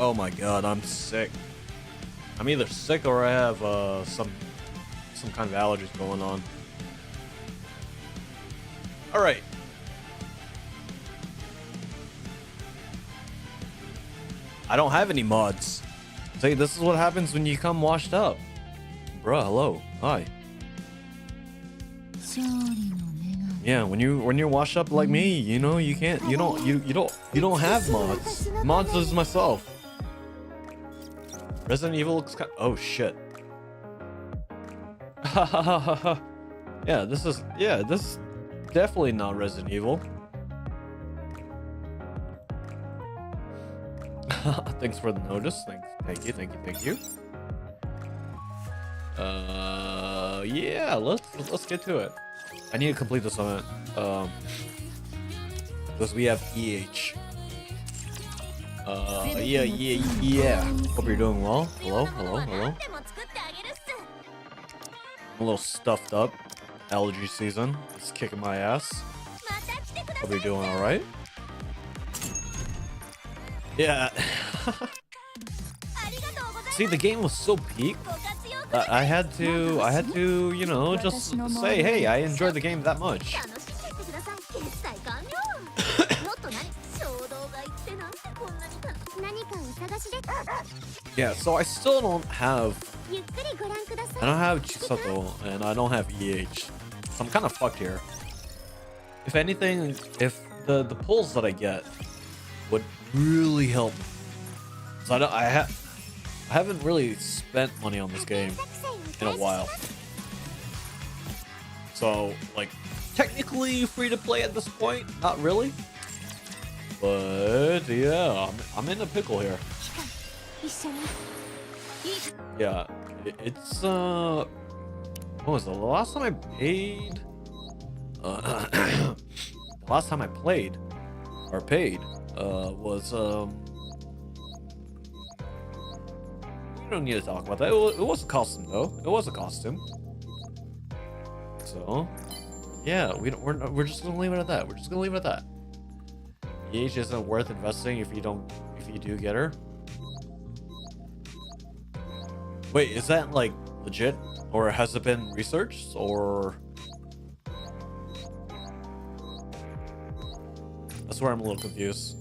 Oh my god, I'm sick. I'm either sick or I have some kind of allergies going on. All right. I don't have any mods. See, this is what happens when you come washed up. Bruh, hello. Hi. Yeah, when you're washed up like me, you know, you don't have mods. Mods is myself. Resident Evil looks kind. Oh shit. Yeah, this is definitely not Resident Evil. Thanks for the notice. Thank you. Yeah, let's get to it. I need to complete this on it. Because we have EH. Yeah. Hope you're doing well. Hello. I'm a little stuffed up. Allergy season. It's kicking my ass. Hope you're doing alright. Yeah. See, the game was so peaked. I had to, you know, just say, hey, I enjoyed the game that much. Yeah, so I still don't have Chisato and I don't have EH. So I'm kind of fucked here. If anything, if the pulls that I get would really help me. So I haven't really spent money on this game in a while. So, like, technically free to play at this point, not really. But yeah, I'm in a pickle here. Yeah, it's what was it? The last time I paid? The last time I played or paid was we don't need to talk about that. It was a costume though. It was a costume. So yeah, we're just gonna leave it at that. We're just gonna leave it at that. EH isn't worth investing if you do get her. Wait, is that like legit, or has it been researched, or? That's where I'm a little confused.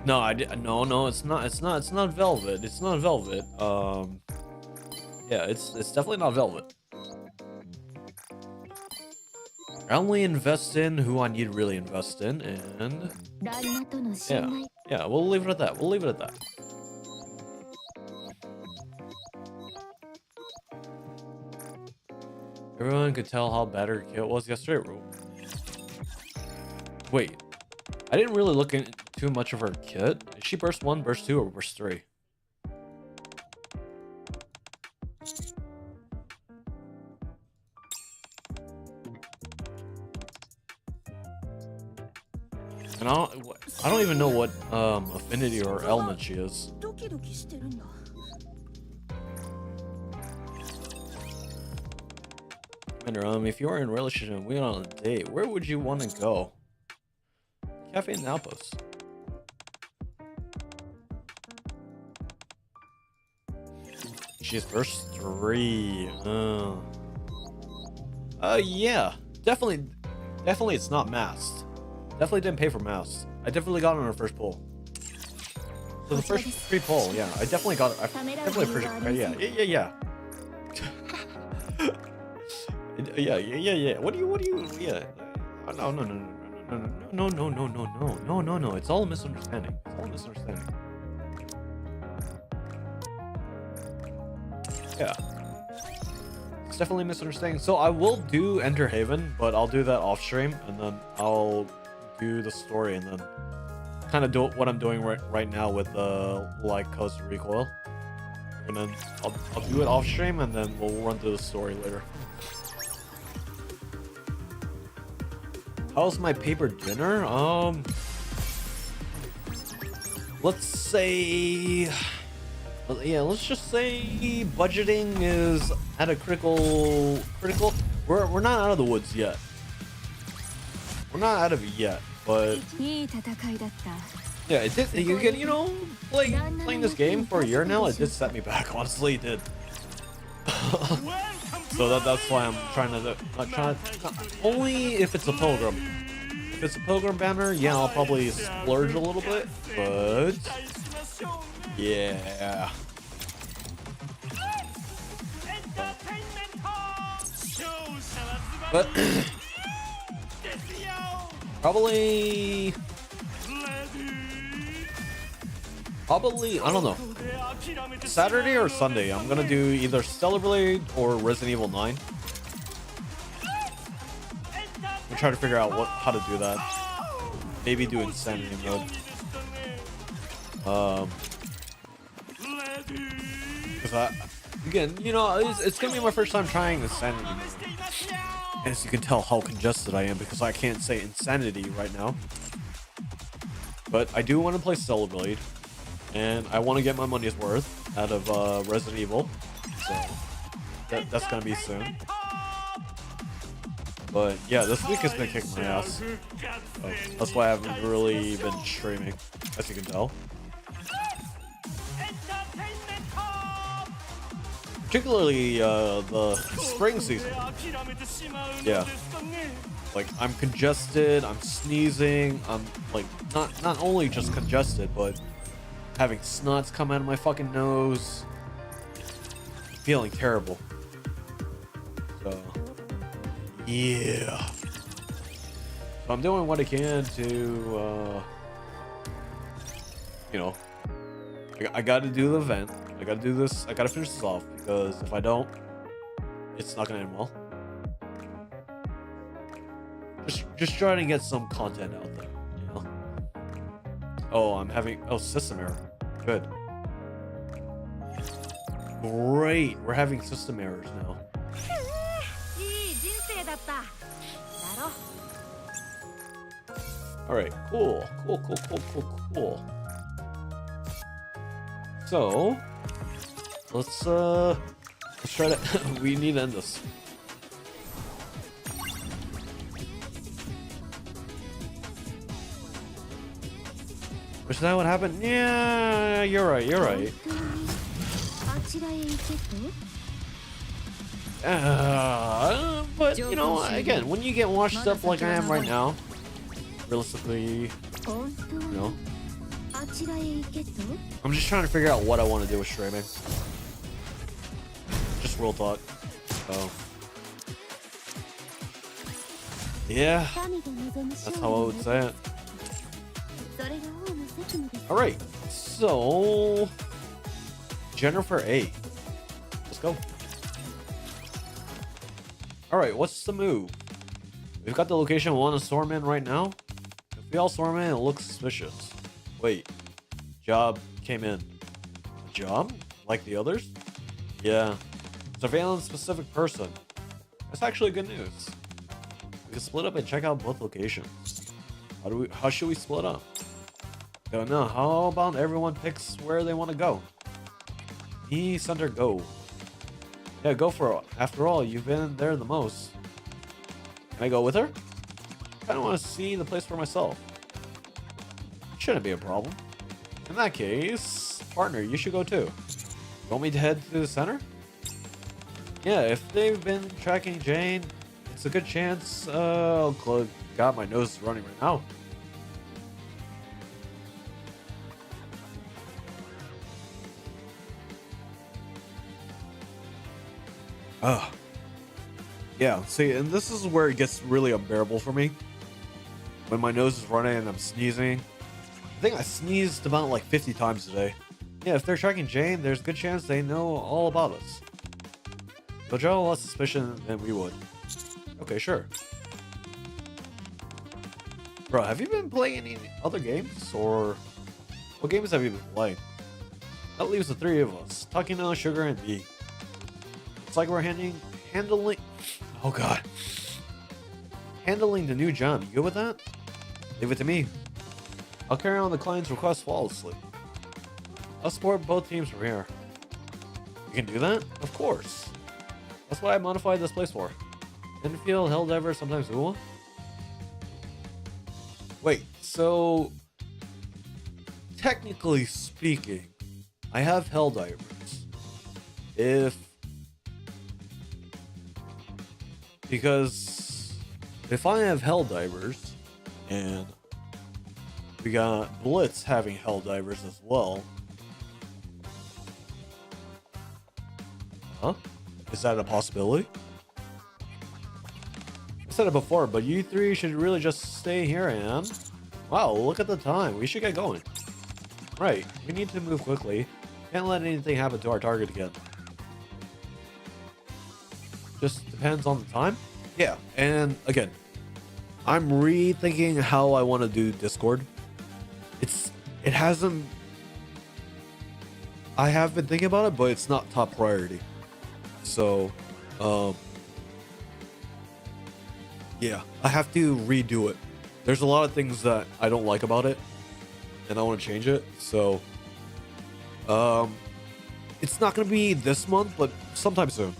No, no, it's not velvet. It's not velvet. Yeah, it's definitely not velvet. I only invest in who I need to really invest in, and yeah, we'll leave it at that. We'll leave it at that. Everyone could tell how bad her kit was yesterday. Wait, I didn't really look into too much of her kit. Is she burst 1, burst 2, or burst 3? And I don't even know what affinity or element she is. Commander, if you are in a relationship and we are on a date, where would you want to go? Cafe and Outpost. She's verse 3. Yeah, definitely it's not masked. Definitely didn't pay for masks. I definitely got it on her first pull. So the first free pull, yeah, I definitely got it. I definitely appreciate. Yeah. Yeah. What do you? Yeah. No. It's all a misunderstanding. Yeah. It's definitely a misunderstanding. So I will do Enter Haven, but I'll do that off stream, and then I'll do the story, and then kind of do what I'm doing right now with Lycoris Recoil. And then I'll do it off stream, and then we'll run through the story later. How's my paper dinner? Let's say, yeah, let's just say budgeting is at a critical. We're not out of the woods yet. We're not out of it yet, but Yeah, it did. You get, you know, playing this game for a year now. It did set me back. Honestly, it did. So that's why I'm trying to only if it's a pilgrim. If it's a pilgrim banner, yeah, I'll probably splurge a little bit. But yeah. But probably I don't know. Saturday or Sunday, I'm gonna do either Stellar Blade or Resident Evil 9. I'm trying to figure out how to do that. Maybe do Insanity mode. Because again, you know, it's gonna be my first time trying Insanity mode. As you can tell how congested I am because I can't say Insanity right now. But I do want to play Stellar Blade. And I want to get my money's worth out of Resident Evil. So that's gonna be soon. But yeah, this week has been kicking my ass. So that's why I haven't really been streaming, as you can tell. Particularly the spring season. Yeah. Like, I'm congested, I'm sneezing, I'm like not only just congested, but having snots come out of my fucking nose. Feeling terrible. So yeah. So I'm doing what I can to you know, I gotta do the event. I gotta do this. I gotta finish this off because if I don't, it's not gonna end well. Just trying to get some content out there, you know. Oh, I'm having system error. Good. Great. We're having system errors now. All right. Cool. So let's try to. We need to end this. Is that what happened? Yeah, you're right. But you know, again, when you get washed up like I am right now, realistically, you know, I'm just trying to figure out what I want to do with streaming. Just real thought. So yeah, that's how I would say it. Alright, so Jennifer A. Let's go. Alright, what's the move? We've got the location we want to storm in right now. If we all storm in, it looks suspicious. Wait, job came in. A job? Like the others? Yeah. Surveillance specific person. That's actually good news. We can split up and check out both locations. How should we split up? Don't know. How about everyone picks where they want to go? Me, Center, go. Yeah, go for it. After all, you've been there the most. Can I go with her? I kind of want to see the place for myself. Shouldn't be a problem. In that case, partner, you should go too. You want me to head to the center? Yeah, if they've been tracking Jane, it's a good chance. Oh, God, my nose is running right now. Yeah, see, and this is where it gets really unbearable for me. When my nose is running and I'm sneezing. I think I sneezed about like 50 times today. Yeah, if they're tracking Jane, there's a good chance they know all about us. They'll draw less suspicion than we would. Okay, sure. Bro, have you been playing any other games? Or what games have you been playing? That leaves the three of us. Takino, Sugar, and me. It's like we're handling... Oh god. Handling the new job. You good with that? Leave it to me. I'll carry on the client's request flawlessly. I'll support both teams from here. You can do that? Of course. That's what I modified this place for. Enfield, Helldiver, sometimes Ua. Wait, so... technically speaking, I have hell divers. Because if I have hell divers, and we got Blitz having hell divers as well. Huh? Is that a possibility? I said it before, but you three should really just stay here and... Wow, look at the time. We should get going. Right, we need to move quickly. Can't let anything happen to our target again. Just depends on the time? Yeah, and again, I'm rethinking how I want to do Discord. It hasn't... I have been thinking about it, but it's not top priority. So, yeah, I have to redo it. There's a lot of things that I don't like about it, and I want to change it. So, it's not going to be this month, but sometime soon.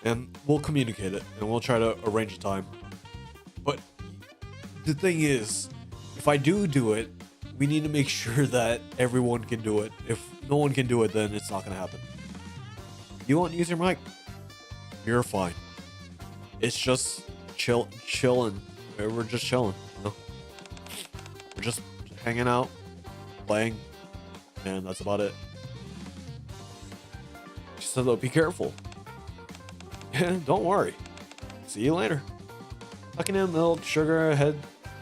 And we'll communicate it, and we'll try to arrange a time. But the thing is, if I do it, we need to make sure that everyone can do it. If no one can do it, then it's not going to happen. You want to use your mic? You're fine. It's just chilling. We're just chilling, you know? We're just hanging out, playing, and that's about it. Just so be careful. And don't worry. See you later. Tucking in milk, sugar, head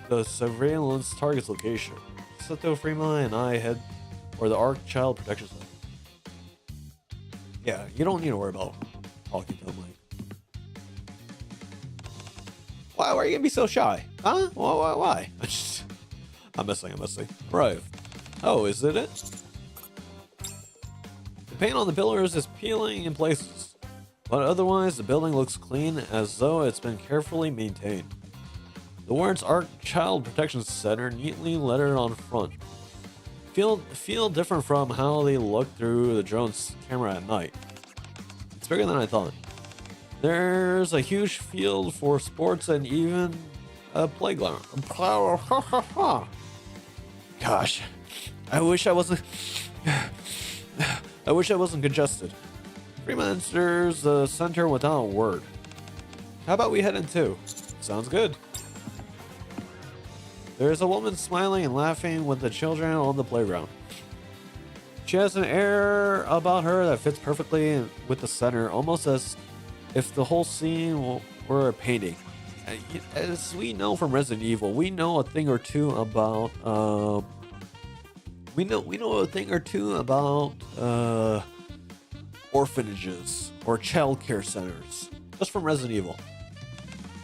the surveillance target's location. Sato, Freema, and I head for the ARC Child Protection Center. Yeah, you don't need to worry about talking to him, like. Why are you gonna be so shy? Huh? Why? I'm missing. Right. Oh, is it? The paint on the pillars is peeling in places, but otherwise the building looks clean, as though it's been carefully maintained. The words ARC Child Protection Center neatly lettered on front feel different from how they look through the drone's camera at night. It's bigger than I thought. There's a huge field for sports and even a playground. Gosh, I wish I wasn't congested. Freema enters the center without a word. How about we head in too? Sounds good. There's a woman smiling and laughing with the children on the playground. She has an air about her that fits perfectly with the center, almost as if the whole scene were a painting. As we know from Resident Evil, we know a thing or two about orphanages or child care centers, just from Resident Evil.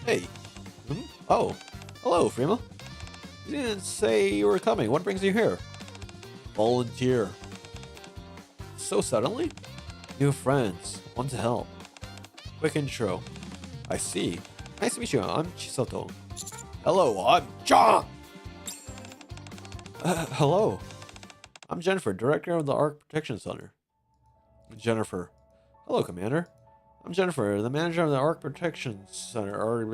Hey. Oh, hello, Freema. You didn't say you were coming. What brings you here? Volunteer. So suddenly? New friends. Want to help. Quick intro. I see. Nice to meet you. I'm Chisato. Hello, I'm John! Hello. I'm Jennifer, Director of the ARC Protection Center. Jennifer. Hello, Commander. I'm Jennifer, the Manager of the ARC Protection Center.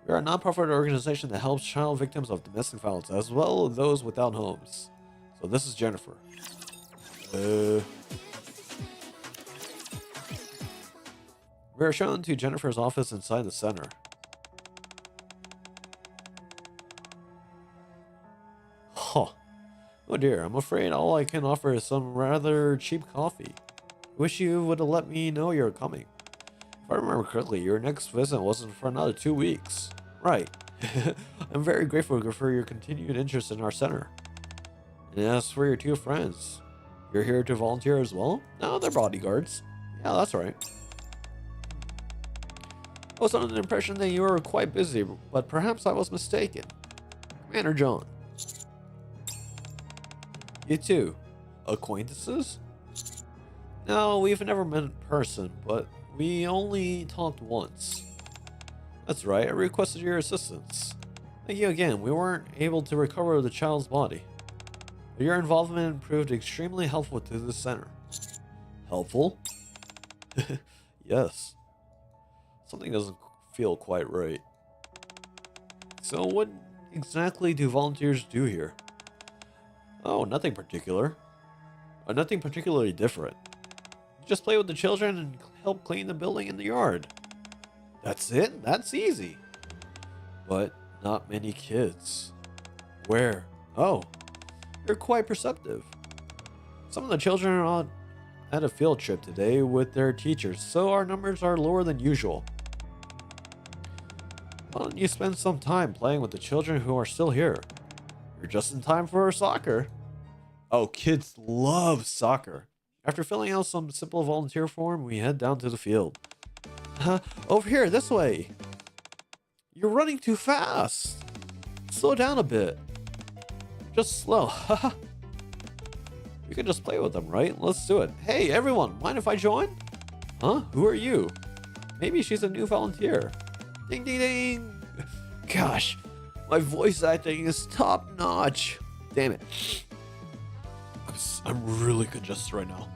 We are a non-profit organization that helps child victims of domestic violence, as well as those without homes. So this is Jennifer. We are shown to Jennifer's office inside the center. Huh. Oh dear, I'm afraid all I can offer is some rather cheap coffee. I wish you would have let me know you're coming. If I remember correctly, your next visit wasn't for another 2 weeks. Right. I'm very grateful for your continued interest in our center. And as for your two friends, you're here to volunteer as well? No, they're bodyguards. Yeah, that's right. I was under the impression that you were quite busy, but perhaps I was mistaken. Commander John. You two, acquaintances? No, we've never met in person, but we only talked once. That's right, I requested your assistance. Thank you again, we weren't able to recover the child's body. But your involvement proved extremely helpful to the center. Helpful? Yes. Something doesn't feel quite right. So what exactly do volunteers do here? Oh, nothing particular. Nothing particularly different. Just play with the children and help clean the building in the yard. That's it? That's easy. But not many kids. Where? Oh, you're quite perceptive. Some of the children are on at a field trip today with their teachers, so our numbers are lower than usual. Why don't you spend some time playing with the children who are still here? You're just in time for soccer. Oh, kids love soccer. After filling out some simple volunteer form, we head down to the field. Over here, this way. You're running too fast. Slow down a bit. Just slow. We can just play with them, right? Let's do it. Hey, everyone, mind if I join? Huh? Who are you? Maybe she's a new volunteer. Ding, ding, ding. Gosh, my voice acting is top notch. Damn it. I'm really congested right now.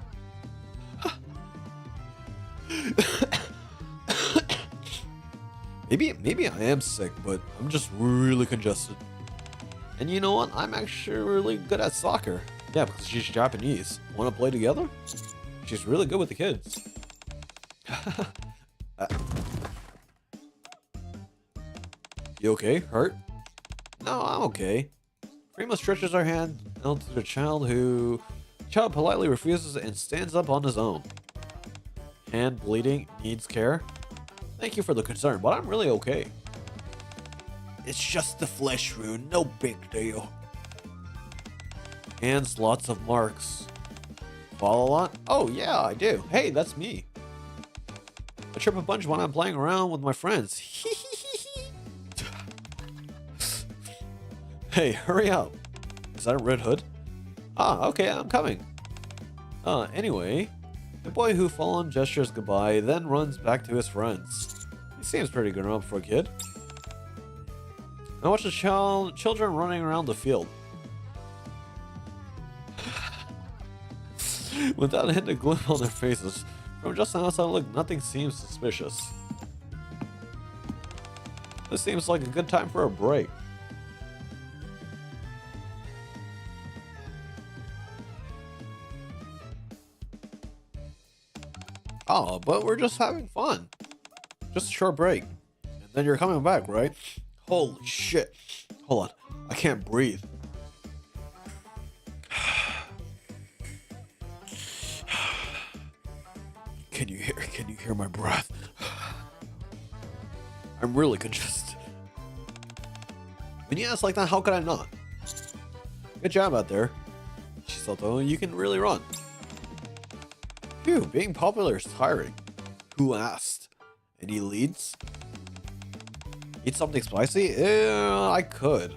Maybe I am sick, but I'm just really congested. And you know what? I'm actually really good at soccer. Yeah, because she's Japanese. Want to play together? She's really good with the kids. You okay? Hurt? No, I'm okay. Prima stretches her hand out to the child who... The child politely refuses and stands up on his own. Hand bleeding, needs care. Thank you for the concern, but I'm really okay. It's just the flesh wound, no big deal. Hands, lots of marks. Fall a lot? Oh yeah, I do. Hey, that's me. I trip a bunch when I'm playing around with my friends. Hey, hurry up. Is that a Red Hood? Ah, okay, I'm coming. Anyway, the boy who fallen gestures goodbye, then runs back to his friends. He seems pretty grown up for a kid. I watch the children running around the field. Without a hint of gloom on their faces, from just an outside look, nothing seems suspicious. This seems like a good time for a break. Oh, but we're just having fun. Just a short break. And then you're coming back, right? Holy shit. Hold on. I can't breathe. Can you hear my breath? I'm really congested. When you ask like that, how could I not? Good job out there. Shisato, you can really run. Phew, being popular is tiring. Who asked? Any leads? Eat something spicy? Yeah, I could.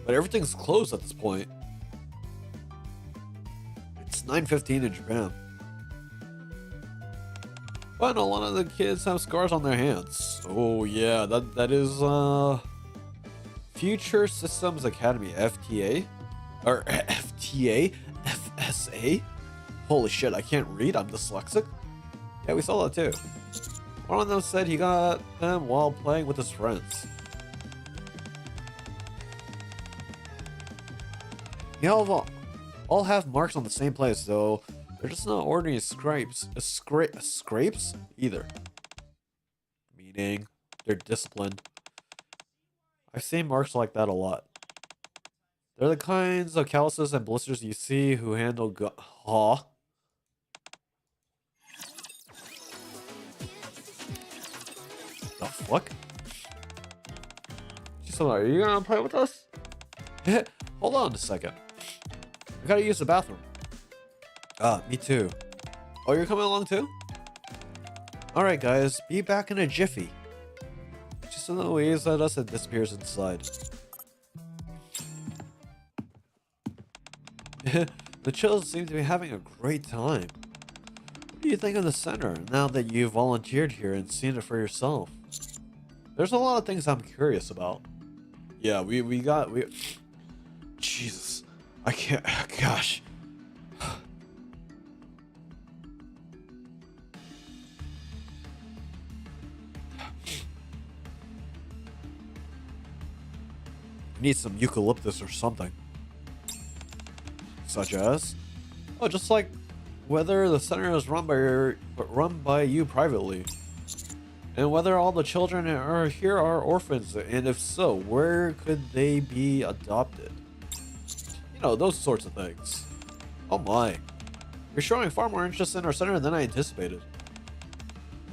But everything's closed at this point. It's 9:15 in Japan. But a lot of the kids have scars on their hands. Oh yeah, that is Future Systems Academy, FTA? Or FTA? FSA? Holy shit, I can't read, I'm dyslexic. Yeah, we saw that too. One of them said he got them while playing with his friends. They all have marks on the same place, though they're just not ordinary scrapes either. Meaning, they're disciplined. I've seen marks like that a lot. They're the kinds of calluses and blisters you see who handle Huh? The fuck? So are you gonna play with us? Hold on a second. I gotta use the bathroom. Me too. Oh, you're coming along too? Alright guys, be back in a jiffy. Just in the waves at us and disappears inside. The children seem to be having a great time. What do you think of the center now that you volunteered here and seen it for yourself? There's a lot of things I'm curious about. Yeah, we Jesus. I can't, gosh. Need some eucalyptus or something. such as, oh, just like whether the center is run by you privately, and whether all the children are here are orphans, and if so, where could they be adopted? You know, those sorts of things. Oh my. You're showing far more interest in our center than I anticipated.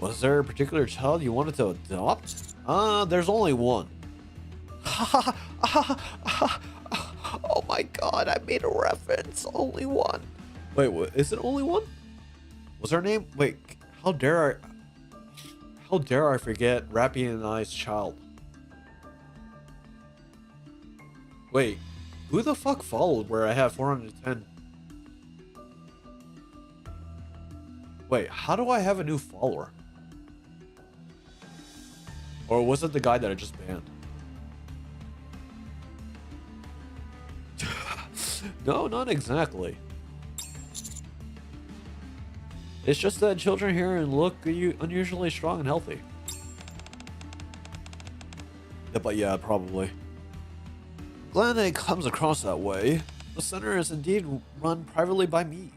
Was there a particular child you wanted to adopt? There's only one. Oh my god, I made a reference. Only one. Wait, what? Is it only one? Was her name? Wait, how dare I forget Rappy and I's child? Wait, who the fuck followed where I have 410? Wait, how do I have a new follower? Or was it the guy that I just banned? No, not exactly. It's just that children here and look unusually strong and healthy. Yeah, but yeah, probably. Glad it comes across that way. The center is indeed run privately by me.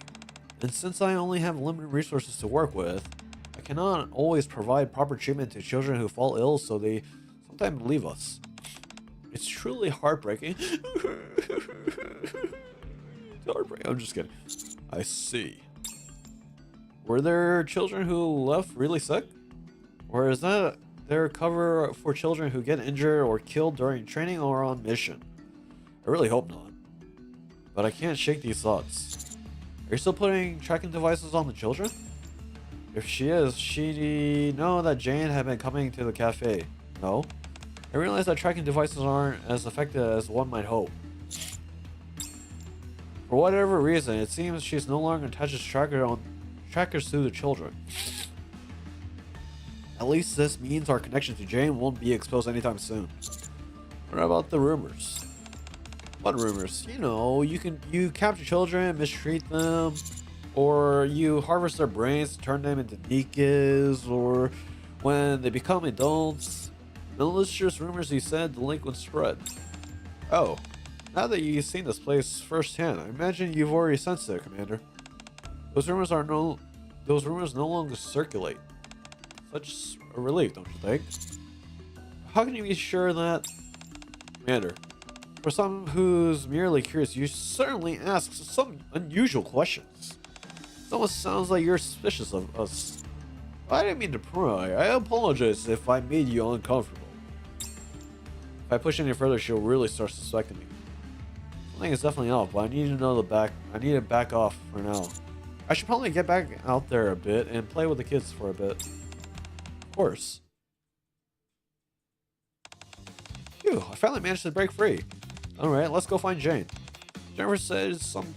And since I only have limited resources to work with, I cannot always provide proper treatment to children who fall ill, so they sometimes leave us. It's truly heartbreaking. Heartbreaking. I'm just kidding. I see. Were there children who left really sick? Or is that their cover for children who get injured or killed during training or on mission? I really hope not. But I can't shake these thoughts. Are you still putting tracking devices on the children? If she is, she know that Jane had been coming to the cafe. No? I realize that tracking devices aren't as effective as one might hope. For whatever reason, it seems she's no longer attaches trackers to the children. At least this means our connection to Jane won't be exposed anytime soon. What about the rumors? What rumors? You know, you capture children, mistreat them, or you harvest their brains to turn them into NIKKEs, or when they become adults. Malicious rumors you said the link would spread. Oh, now that you've seen this place firsthand, I imagine you've already sensed it, Commander. Those rumors no longer circulate. Such a relief, don't you think? How can you be sure that, Commander? For someone who's merely curious, you certainly ask some unusual questions. It almost sounds like you're suspicious of us. I didn't mean to pry. I apologize if I made you uncomfortable. If I push any further, she'll really start suspecting me. Something is definitely off, but I need to back off for now. I should probably get back out there a bit and play with the kids for a bit. Of course. Phew, I finally managed to break free. Alright, let's go find Jane. Jennifer said some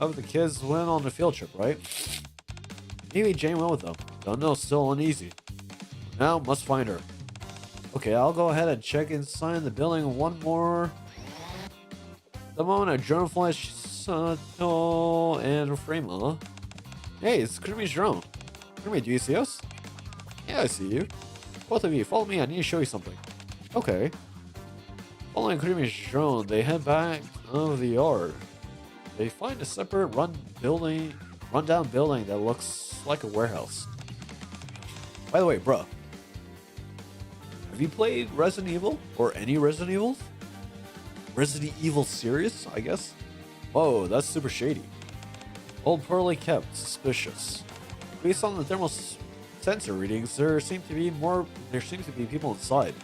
of the kids went on a field trip, right? Maybe Jane went with them. Don't know, still uneasy. Now, must find her. Okay, I'll go ahead and check inside the building one more. The moment a drone flies Sato and Frema. Hey, it's Kirimi's drone. Kirimi, do you see us? Yeah, I see you. Both of you, follow me, I need to show you something. Okay. Following Kirimi's drone, they head back of the yard. They find a separate rundown building that looks like a warehouse. By the way, bruh, have you played Resident Evil or any Resident Evils? Resident Evil series, I guess? Whoa, that's super shady. Old, poorly kept, suspicious. Based on the thermal sensor readings, there seem to be people inside.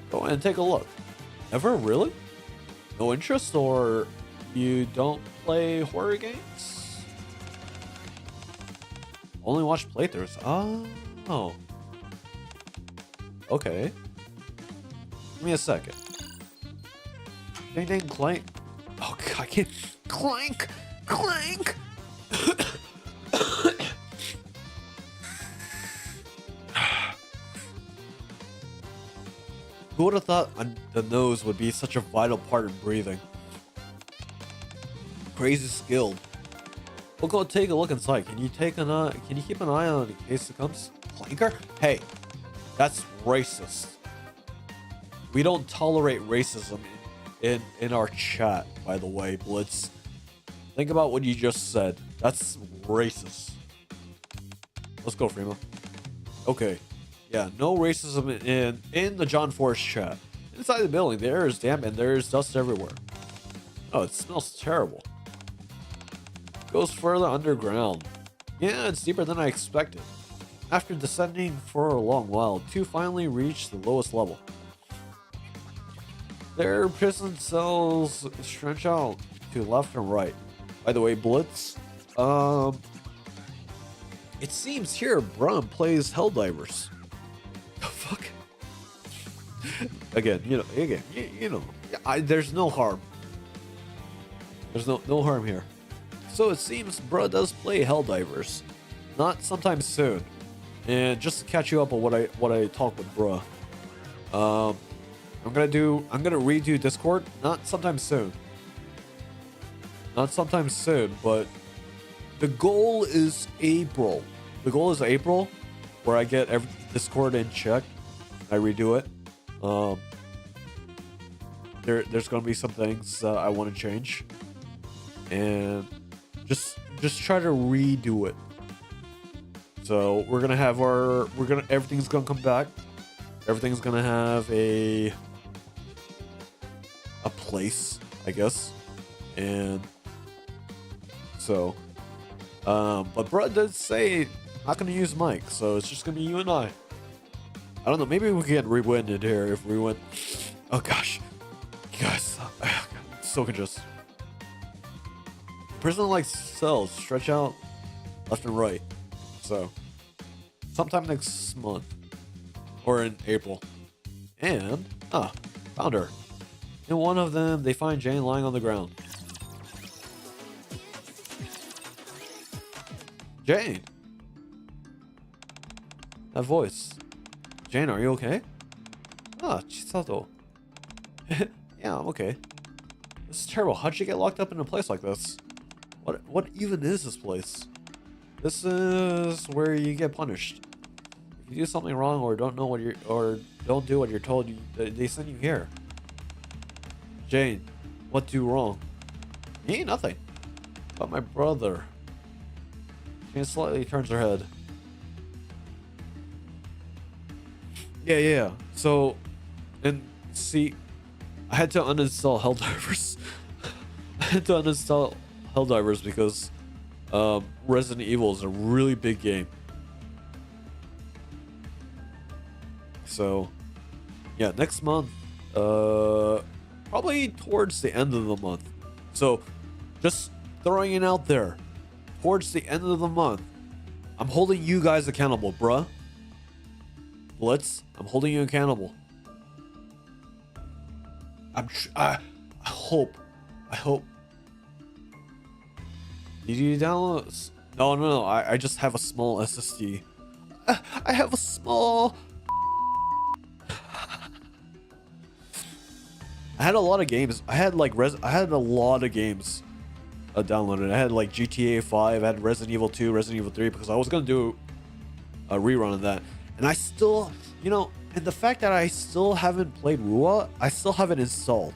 Go and take a look. Ever really? No interest, or you don't play horror games? Only watch playthroughs. Oh. Okay. Give me a second. Ding ding clank. Oh god, I can't. Clank! Clank! Who would have thought the nose would be such a vital part of breathing? Crazy skilled. We'll go take a look inside. Can you keep an eye on it in case it comes? Clanker? Hey, that's racist. We don't tolerate racism in our chat, by the way, Blitz. Think about what you just said. That's racist. Let's go, Freema. Okay. Yeah, no racism in the John Forest chat. Inside the building, the air is damp and there is dust everywhere. Oh, it smells terrible. Goes further underground. Yeah, it's deeper than I expected. After descending for a long while, two finally reached the lowest level. Their prison cells stretch out to left and right. By the way, Blitz, it seems here Brum plays Helldivers. The fuck? Again, there's no harm. There's no harm here. So it seems bruh does play Helldivers. Not sometime soon. And just to catch you up on what I talk with bruh. I'm gonna redo Discord. Not sometime soon. Not sometime soon, but the goal is April. The goal is April, where I get every Discord in check. I redo it. There's gonna be some things I want to change, and just try to redo it. So we're gonna have everything's gonna come back. Everything's gonna have a place, I guess, and so. But Brett did say not gonna use Mike, so it's just gonna be you and I. I don't know. Maybe we can get rewinded here if we went. Oh gosh, you guys, I'm so congested. Prison-like cells stretch out left and right. So, sometime next month or in April. And found her. In one of them, they find Jane lying on the ground. Jane. That voice. Jane, are you okay? Chisato. Yeah, I'm okay. This is terrible. How'd you get locked up in a place like this? What even is this place? This is where you get punished. If you do something wrong or don't do what you're told, they send you here. Jane, what do wrong? Nothing. But my brother. Jane slightly turns her head. Yeah. So, and see, I had to uninstall Helldivers. I had to uninstall Helldivers because Resident Evil is a really big game. So, yeah, next month, probably towards the end of the month. So, just throwing it out there. Towards the end of the month, I'm holding you guys accountable, bruh. Blitz, I'm holding you accountable. I hope. Did you download? No. I just have a small SSD. I have a small. I had a lot of games. I had a lot of games downloaded. I had like GTA 5. I had Resident Evil 2, Resident Evil 3 because I was gonna do a rerun of that. And I still, and the fact that I still haven't played Rua, I still have it installed.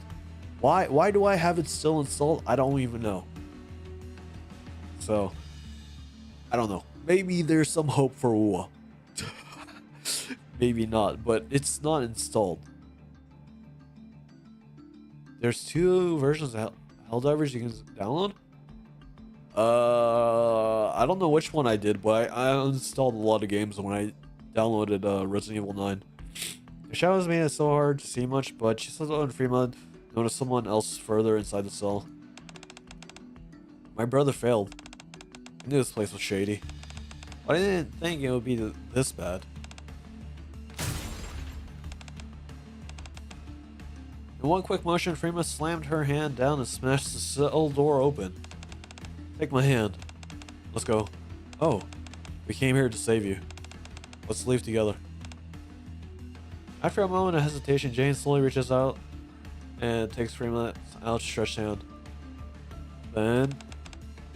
Why do I have it still installed? I don't even know. So, I don't know. Maybe there's some hope for Rua. Maybe not, but it's not installed. There's 2 versions of Helldivers you can download. I don't know which one I did, but I installed a lot of games when I downloaded Resident Evil 9. The shadows made it so hard to see much, but Chisato and Freeman noticed someone else further inside the cell. My brother failed. I knew this place was shady, but I didn't think it would be this bad. In one quick motion, Freeman slammed her hand down and smashed the cell door open. Take my hand. Let's go. Oh, we came here to save you. Let's leave together. After a moment of hesitation, Jane slowly reaches out and takes Freeman's outstretched hand. Then,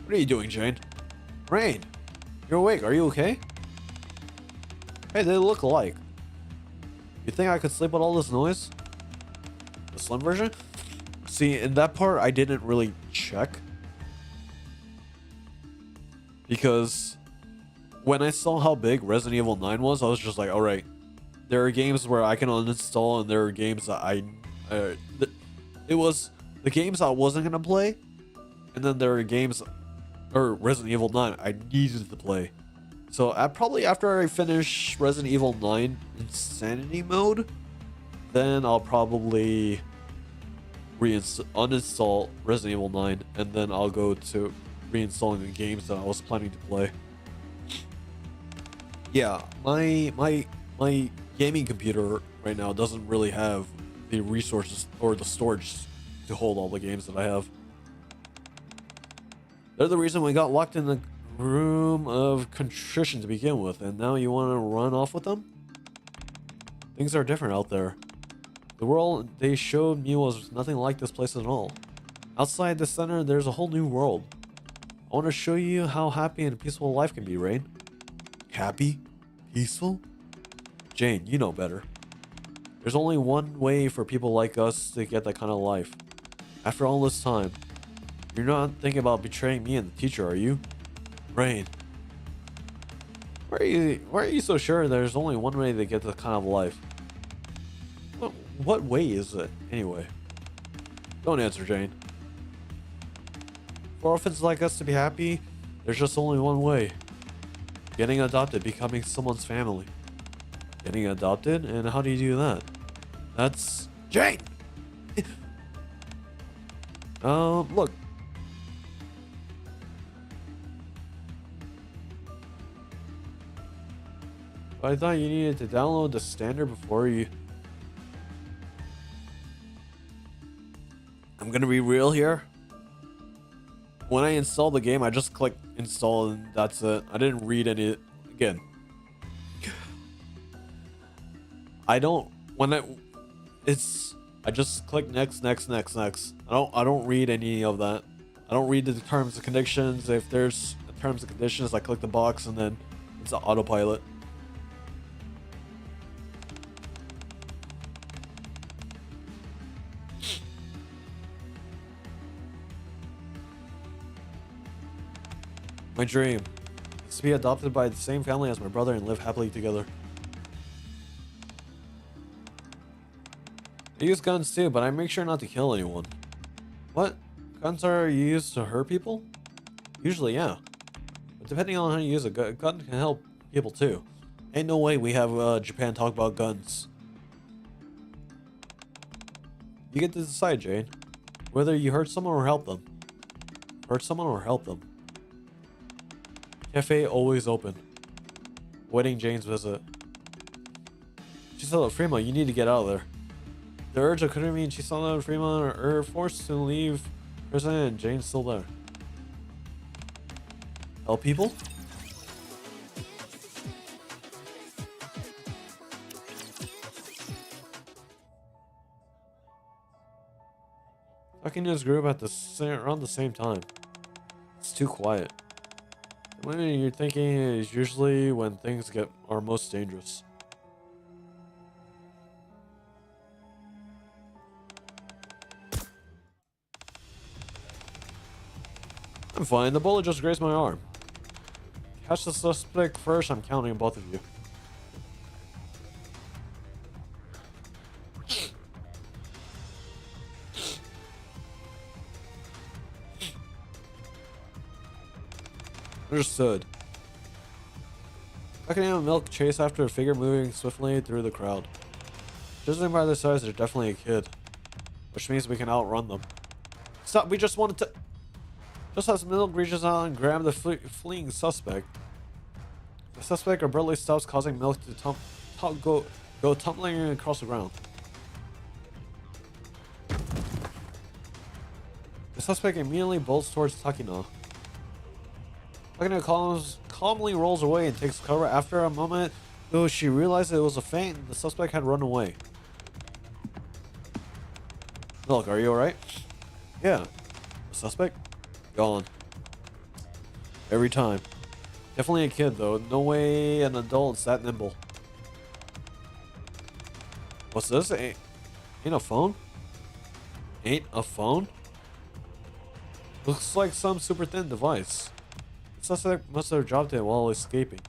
what are you doing, Jane? Rain, you're awake. Are you okay? Hey, they look alike. You think I could sleep with all this noise? The slim version? See, in that part, I didn't really check. because when I saw how big Resident Evil 9 was, I was just like, all right, there are games where I can uninstall, and there are games that it was the games I wasn't gonna play, and then there are games, or Resident Evil 9, I needed to play. So probably after I finish Resident Evil 9 Insanity mode, then I'll probably uninstall Resident Evil 9, and then I'll go to reinstalling the games that I was planning to play. Yeah, my gaming computer right now doesn't really have the resources or the storage to hold all the games that I have. They're the reason we got locked in the room of contrition to begin with, and now you want to run off with them? Things are different out there. The world they showed me was nothing like this place at all. Outside the center, there's a whole new world. I want to show you how happy and peaceful life can be, Rain. Happy? Peaceful? Jane, you know better. There's only one way for people like us to get that kind of life. After all this time, you're not thinking about betraying me and the teacher, are you? Rain. Why are you so sure there's only one way to get that kind of life? What way is it, anyway? Don't answer, Jane. For orphans like us to be happy, there's just only one way. Getting adopted, becoming someone's family. Getting adopted? And how do you do that? That's... Jane! Look. I thought you needed to download the standard before you... I'm gonna be real here. When I install the game, I just click install and that's it. I didn't read any... Again. I don't... I just click next. I don't read any of that. I don't read the terms and conditions. If there's terms and conditions, I click the box and then it's an autopilot. My dream is to be adopted by the same family as my brother and live happily together. I use guns too, but I make sure not to kill anyone. What? Guns are used to hurt people? Usually, yeah. But depending on how you use a gun can help people too. Ain't no way we have Japan talk about guns. You get to decide, Jane. Whether you hurt someone or help them. Hurt someone or help them. Cafe always open. Waiting Jane's visit. She said, Frima, you need to get out of there. The urge of Kurumi and Chisana and Frima are forced to leave prison and Jane's still there. Help people? Talking to his group at around the same time. It's too quiet. When you're thinking is usually when things are most dangerous. I'm fine. The bullet just grazed my arm. Catch the suspect first. I'm counting on both of you. Understood. Buckingham and Milk chase after a figure moving swiftly through the crowd. Judging by their size, they're definitely a kid. Which means we can outrun them. Stop, we just wanted to... Just as Milk reaches out and grabs the fleeing suspect. The suspect abruptly stops, causing Milk to go tumbling across the ground. The suspect immediately bolts towards Takina. Takina calmly rolls away and takes cover. After a moment, though, she realized it was a feint and the suspect had run away. Milk, are you alright? Yeah. The suspect? Gone. Every time. Definitely a kid though. No way an adult's that nimble. What's this? Ain't a phone? Ain't a phone? Looks like some super thin device. Suspect must have dropped it while escaping.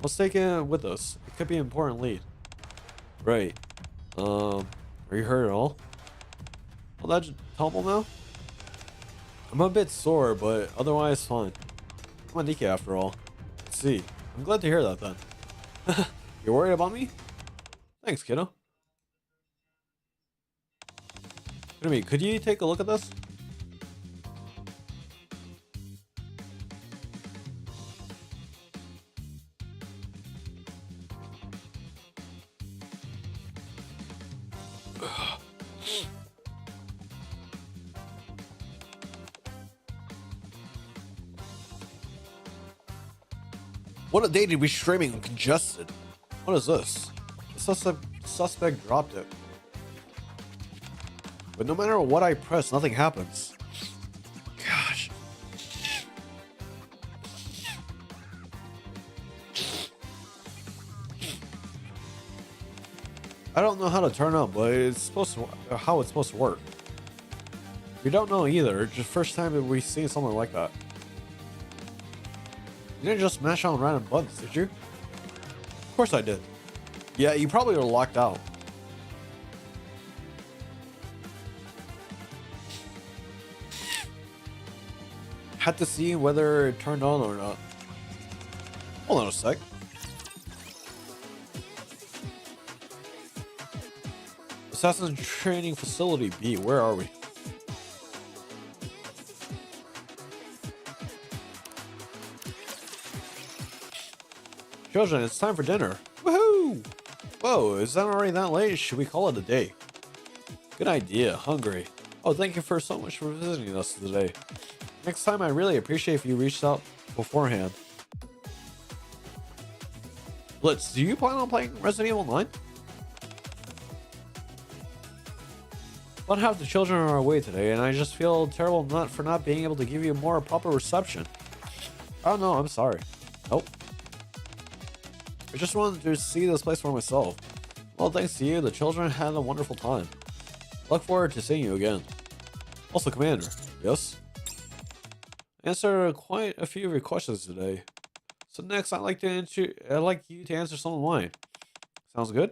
Let's take it with us. It could be an important lead. Right. Are you hurt at all? Well, that's helpful now? I'm a bit sore, but otherwise fine. I'm a NIKKE after all. Let's see. I'm glad to hear that then. You're worried about me? Thanks, kiddo. Could you take a look at this? What a day to be streaming and congested. What is this? The suspect dropped it. But no matter what I press, nothing happens. Gosh. I don't know how to turn up, but it's supposed to how it's supposed to work. We don't know either. It's the first time that we've seen something like that. You didn't just smash on random buttons, did you? Of course I did. Yeah, you probably were locked out. Had to see whether it turned on or not. Hold on a sec. Assassin Training Facility B, where are we? Children, it's time for dinner. Woohoo! Whoa, is that already that late? Should we call it a day? Good idea, hungry. Oh, thank you so much for visiting us today. Next time, I really appreciate if you reached out beforehand. Blitz, do you plan on playing Resident Evil 9? About half the children are away today, and I just feel terrible for not being able to give you a more proper reception. Oh no, I'm sorry. Nope. I just wanted to see this place for myself. Well, thanks to you, the children had a wonderful time. Look forward to seeing you again. Also, Commander. Yes? I answered quite a few of your questions today. So next, I'd like you to answer some of mine. Sounds good?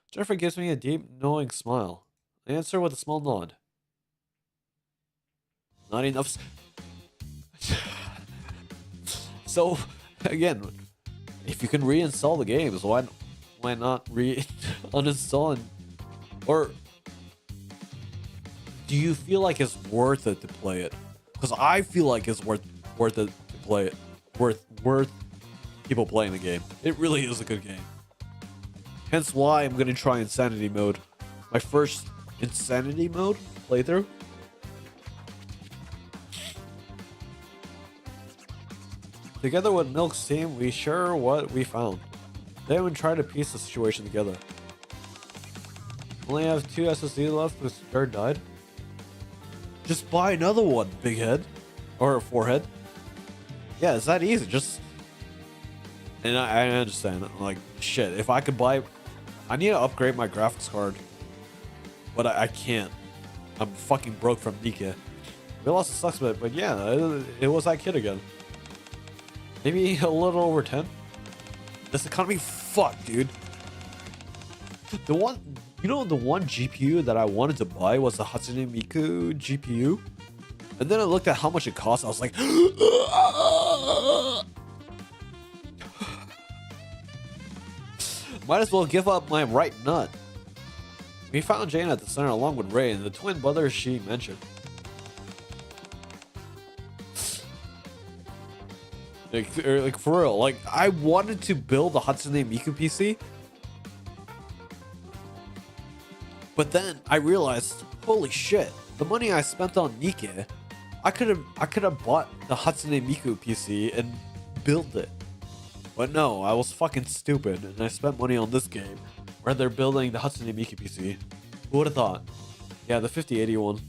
Jennifer gives me a deep, knowing smile. I answer with a small nod. Not enough. So, again, if you can reinstall the games, why not uninstall and, or do you feel like it's worth it to play it? Because I feel like it's worth it to play it. Worth people playing the game. It really is a good game. Hence why I'm gonna try Insanity mode. My first Insanity mode playthrough. Together with Milk's team, we share what we found. Then we try to piece the situation together. Only have 2 SSD left because third died. Just buy another one, big head. Or forehead. Yeah, it's that easy. Just... And I understand. Like, shit, if I could buy... I need to upgrade my graphics card. But I can't. I'm fucking broke from NIKKE. We lost the sucks, but yeah, it was that kid again. Maybe a little over 10. This economy, fuck, dude. The one GPU that I wanted to buy was the Hatsune Miku GPU. And then I looked at how much it cost. I was like, might as well give up my right nut. We found Jane at the center along with Ray and the twin brothers she mentioned. Like for real, like I wanted to build a Hatsune Miku PC, but then I realized, holy shit, the money I spent on NIKKE, I could have bought the Hatsune Miku PC and built it. But no, I was fucking stupid and I spent money on this game where they're building the Hatsune Miku PC. Who would have thought? Yeah, the 5080 one.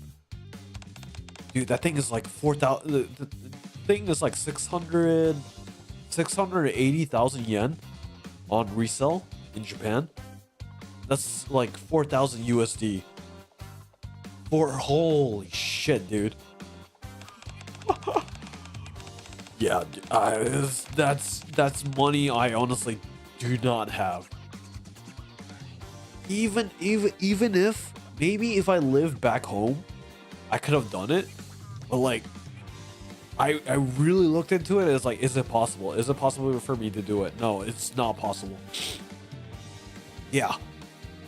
Dude, that thing is like 4,000. The thing is like 680,000 yen on resale in Japan. That's like 4,000 USD. Holy shit, dude. Yeah, that's money I honestly do not have. Even if maybe if I lived back home, I could have done it. But like, I really looked into it. It's like, is it possible? Is it possible for me to do it? No, it's not possible. Yeah,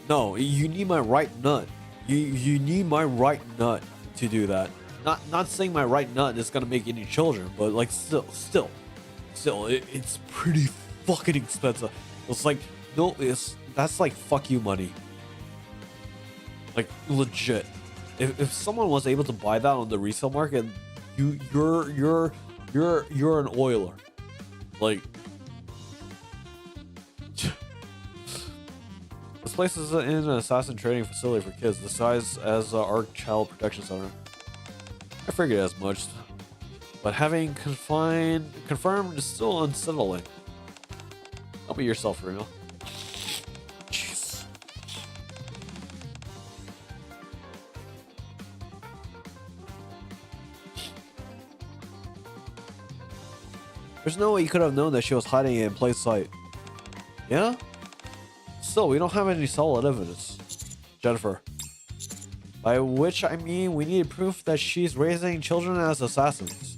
no, you need my right nut. You need my right nut to do that. Not saying my right nut is gonna make any children, but like still, it's pretty fucking expensive. It's like, no, that's like fuck you money. Like legit. If someone was able to buy that on the resale market, you're an oiler. Like, this place is in an assassin training facility for kids, the size as our child protection center. I figured as much, but having confirmed is still unsettling. Don't be yourself, for real. Jeez. There's no way you could have known that she was hiding it in plain sight. Yeah? Still, we don't have any solid evidence. Jennifer. By which I mean we need proof that she's raising children as assassins.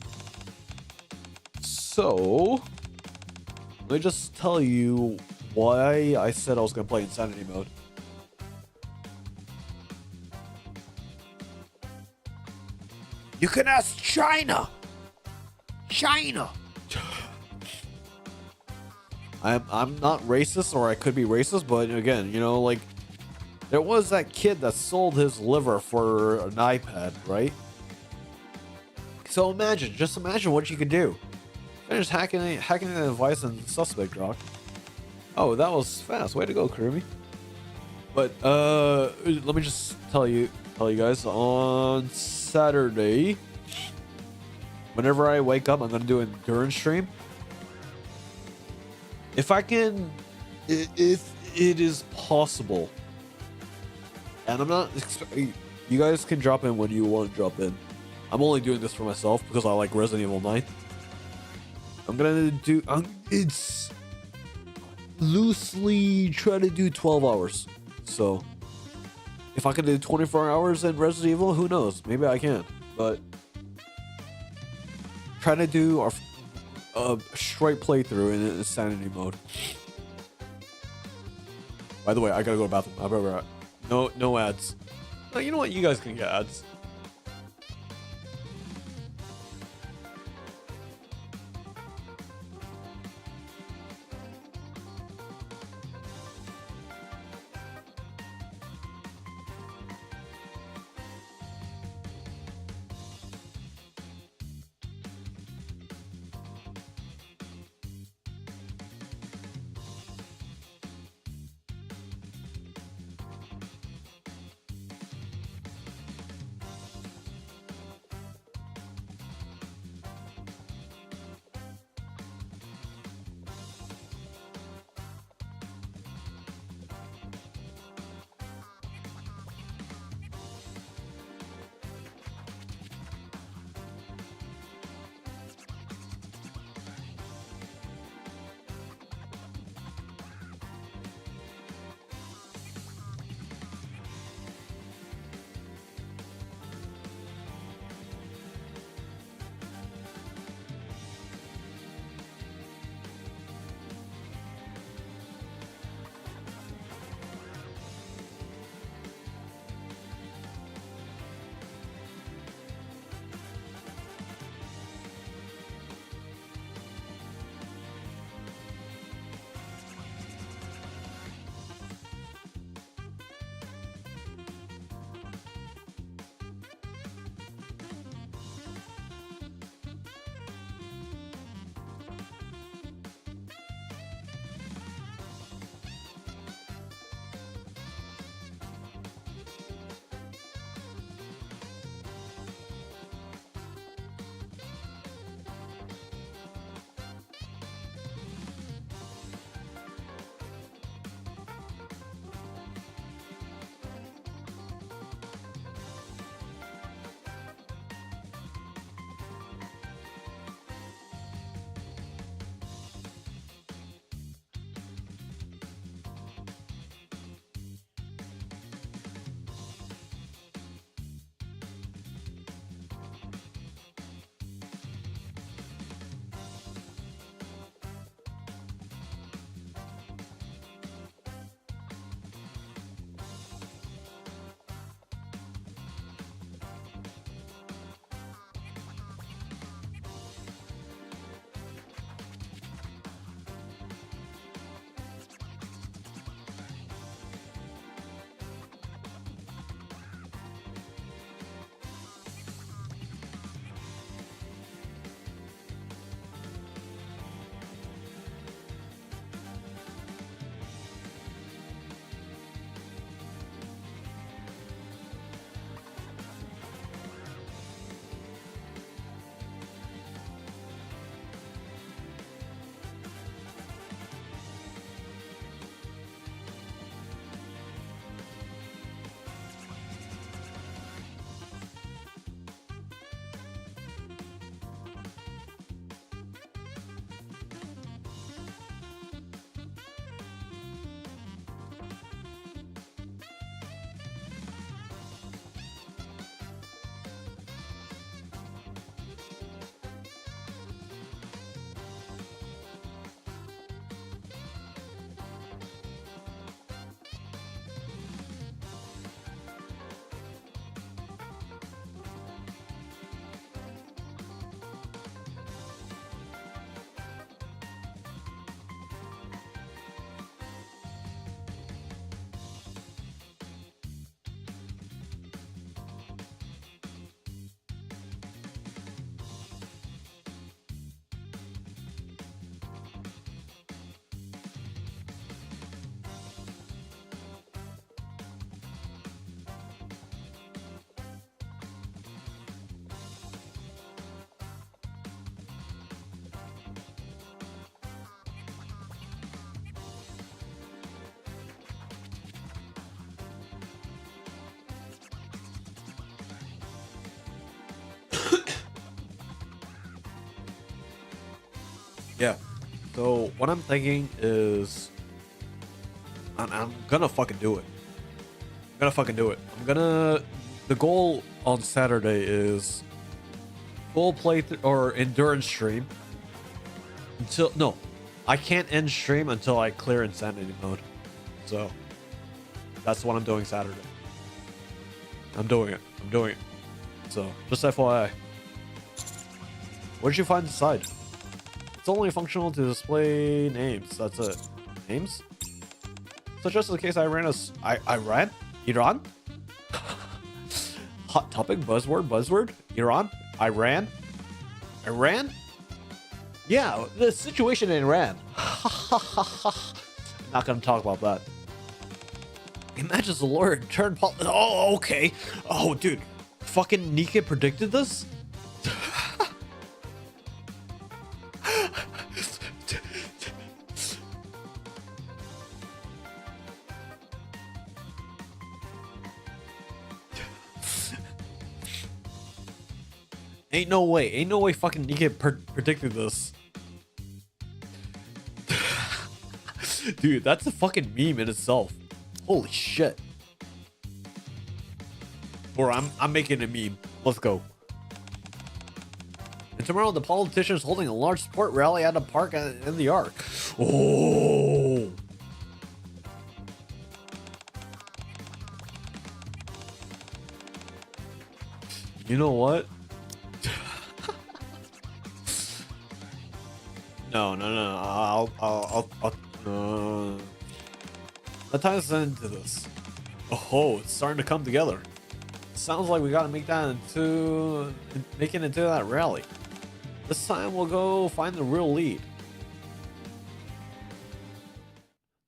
So, let me just tell you why I said I was going to play Insanity mode. You can ask China! China! I'm not racist, or I could be racist, but again, you know, like, there was that kid that sold his liver for an iPad, right? So just imagine what you could do. Finish hacking the device and suspect rock. Oh, that was fast. Way to go, Kirby. But let me just tell you guys, on Saturday, whenever I wake up, I'm gonna do an endurance stream. If I can, if it is possible. And I'm not, you guys can drop in when you want to drop in. I'm only doing this for myself because I like Resident Evil 9. I'm gonna do, it's loosely try to do 12 hours. So if I can do 24 hours in Resident Evil, who knows? Maybe I can. But try to do a straight playthrough in Insanity mode. By the way, I gotta go to the bathroom. I'll be right back. No ads. No, you know what? You guys can get ads. So what I'm thinking is, I'm gonna fucking do it. I'm gonna fucking do it. The goal on Saturday is full playthrough or endurance stream until, no, I can't end stream until I clear insanity mode. So that's what I'm doing Saturday. I'm doing it. So just FYI. What did you find inside? It's only functional to display names. That's it. Names? So just in case I ran Iran? Hot topic, buzzword? Iran? Iran? Yeah, the situation in Iran. Not gonna talk about that. Imagine the lawyer turned oh, okay. Oh, dude. Fucking NIKKE predicted this? Ain't no way fucking NIKKE predicted this. Dude, that's a fucking meme in itself. Holy shit. Or I'm making a meme. Let's go. And tomorrow the politician is holding a large support rally at a park in the Ark. Oh. You know what? No. Let time into this. Oh, it's starting to come together. Sounds like we gotta make it into that rally. This time we'll go find the real lead.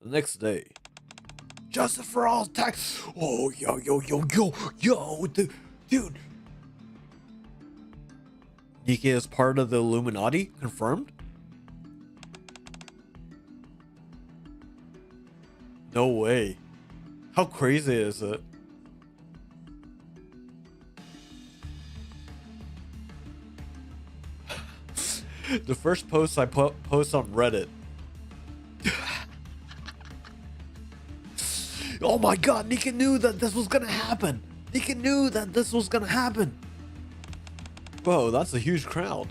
The next day. Justice for all tax. Oh, yo, dude. NIKKE is part of the Illuminati? Confirmed? No way. How crazy is it? The first post I post on Reddit. Oh my god, NIKKE knew that this was gonna happen. NIKKE knew that this was gonna happen. Whoa, that's a huge crowd.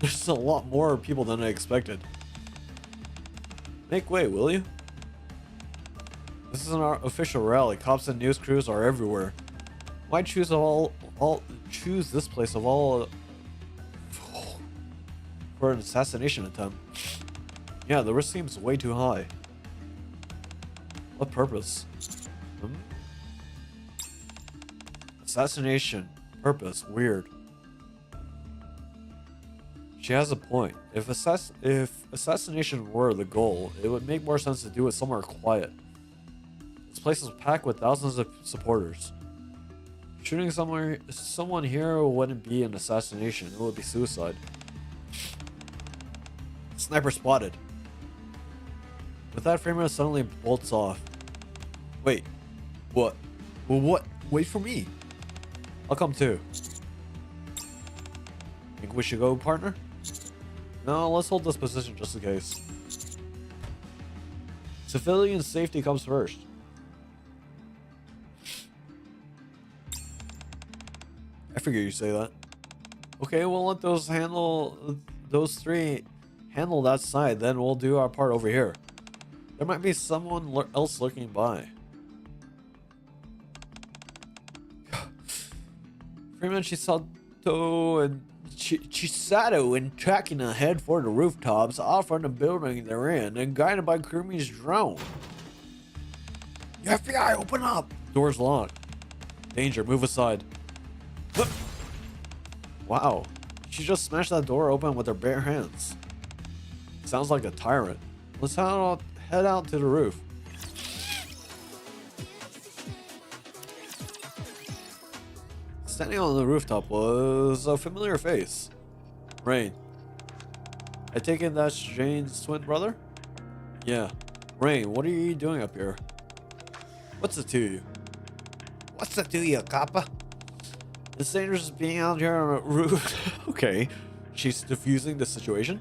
There's a lot more people than I expected. Make way, will you? This isn't our official rally. Cops and news crews are everywhere. Why choose choose this place of all for an assassination attempt? Yeah, the risk seems way too high. What purpose? Assassination. Purpose. Weird. She has a point. If assassination were the goal, it would make more sense to do it somewhere quiet. This place is packed with thousands of supporters. Shooting someone here wouldn't be an assassination, it would be suicide. Sniper spotted. With that, Framer suddenly bolts off. Wait. What? Well, what? Wait for me. I'll come too. Think we should go, partner? No, let's hold this position just in case. Civilian safety comes first. I figure you say that. Okay, we'll let those three handle that side, then we'll do our part over here. There might be someone else lurking by. Freeman Chisato and Chisato and tracking ahead for the rooftops off from the building they're in and guided by Kurumi's drone. The FBI, open up! Door's locked. Danger, move aside. What? Wow, she just smashed that door open with her bare hands. Sounds like a tyrant. Let's head out to the roof. Standing on the rooftop was a familiar face. Rain. I take it that's Jane's twin brother? Yeah. Rain, what are you doing up here? What's it to you? What's it to you, Kappa? It's dangerous being out here on a roof. Okay. She's diffusing the situation.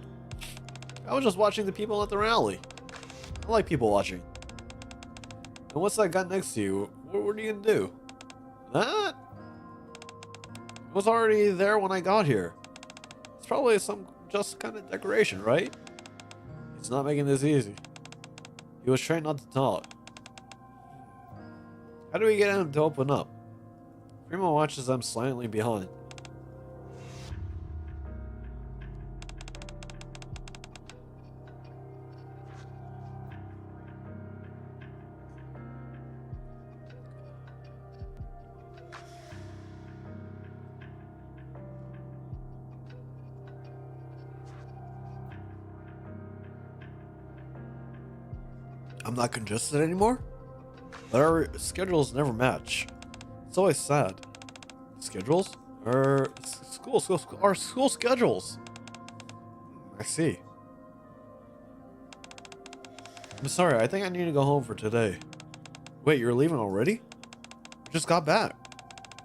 I was just watching the people at the rally. I like people watching. And what's that guy next to you? What are you gonna do? That? It was already there when I got here. It's probably some just kind of decoration, right? It's not making this easy. He was trained not to talk. How do we get him to open up? Primo watches them slightly behind. I'm not congested anymore? But our schedules never match. It's always sad. Schedules? Our school schedules. I see. I'm sorry, I think I need to go home for today. Wait, you're leaving already? I just got back.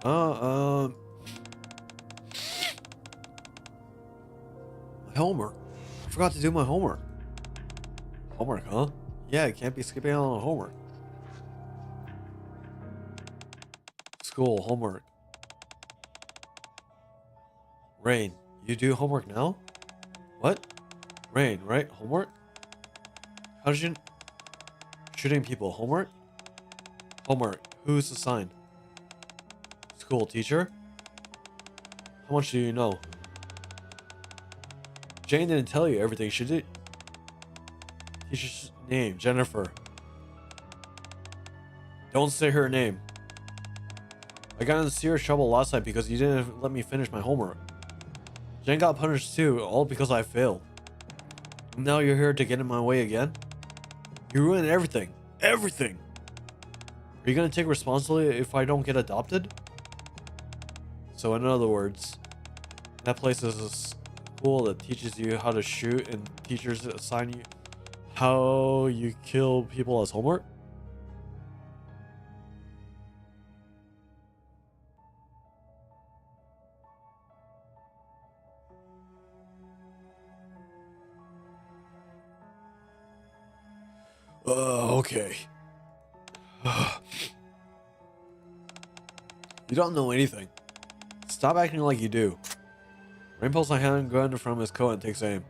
My homework. I forgot to do my homework. Homework, huh? Yeah, I can't be skipping out on homework. School, homework. Rain, you do homework now? What? Rain, right? Homework? How did you... Shooting people, homework? Homework, who's assigned? School, teacher? How much do you know? Jane didn't tell you everything, she did. Teacher's name, Jennifer. Don't say her name. I got in serious trouble last night because you didn't let me finish my homework. Jen got punished too, all because I failed. And now you're here to get in my way again? You ruined everything. Everything! Are you gonna take responsibility if I don't get adopted? So in other words, that place is a school that teaches you how to shoot and teachers assign you how you kill people as homework? Okay. You don't know anything. Stop acting like you do. Rain pulls a handgun from his coat and takes aim.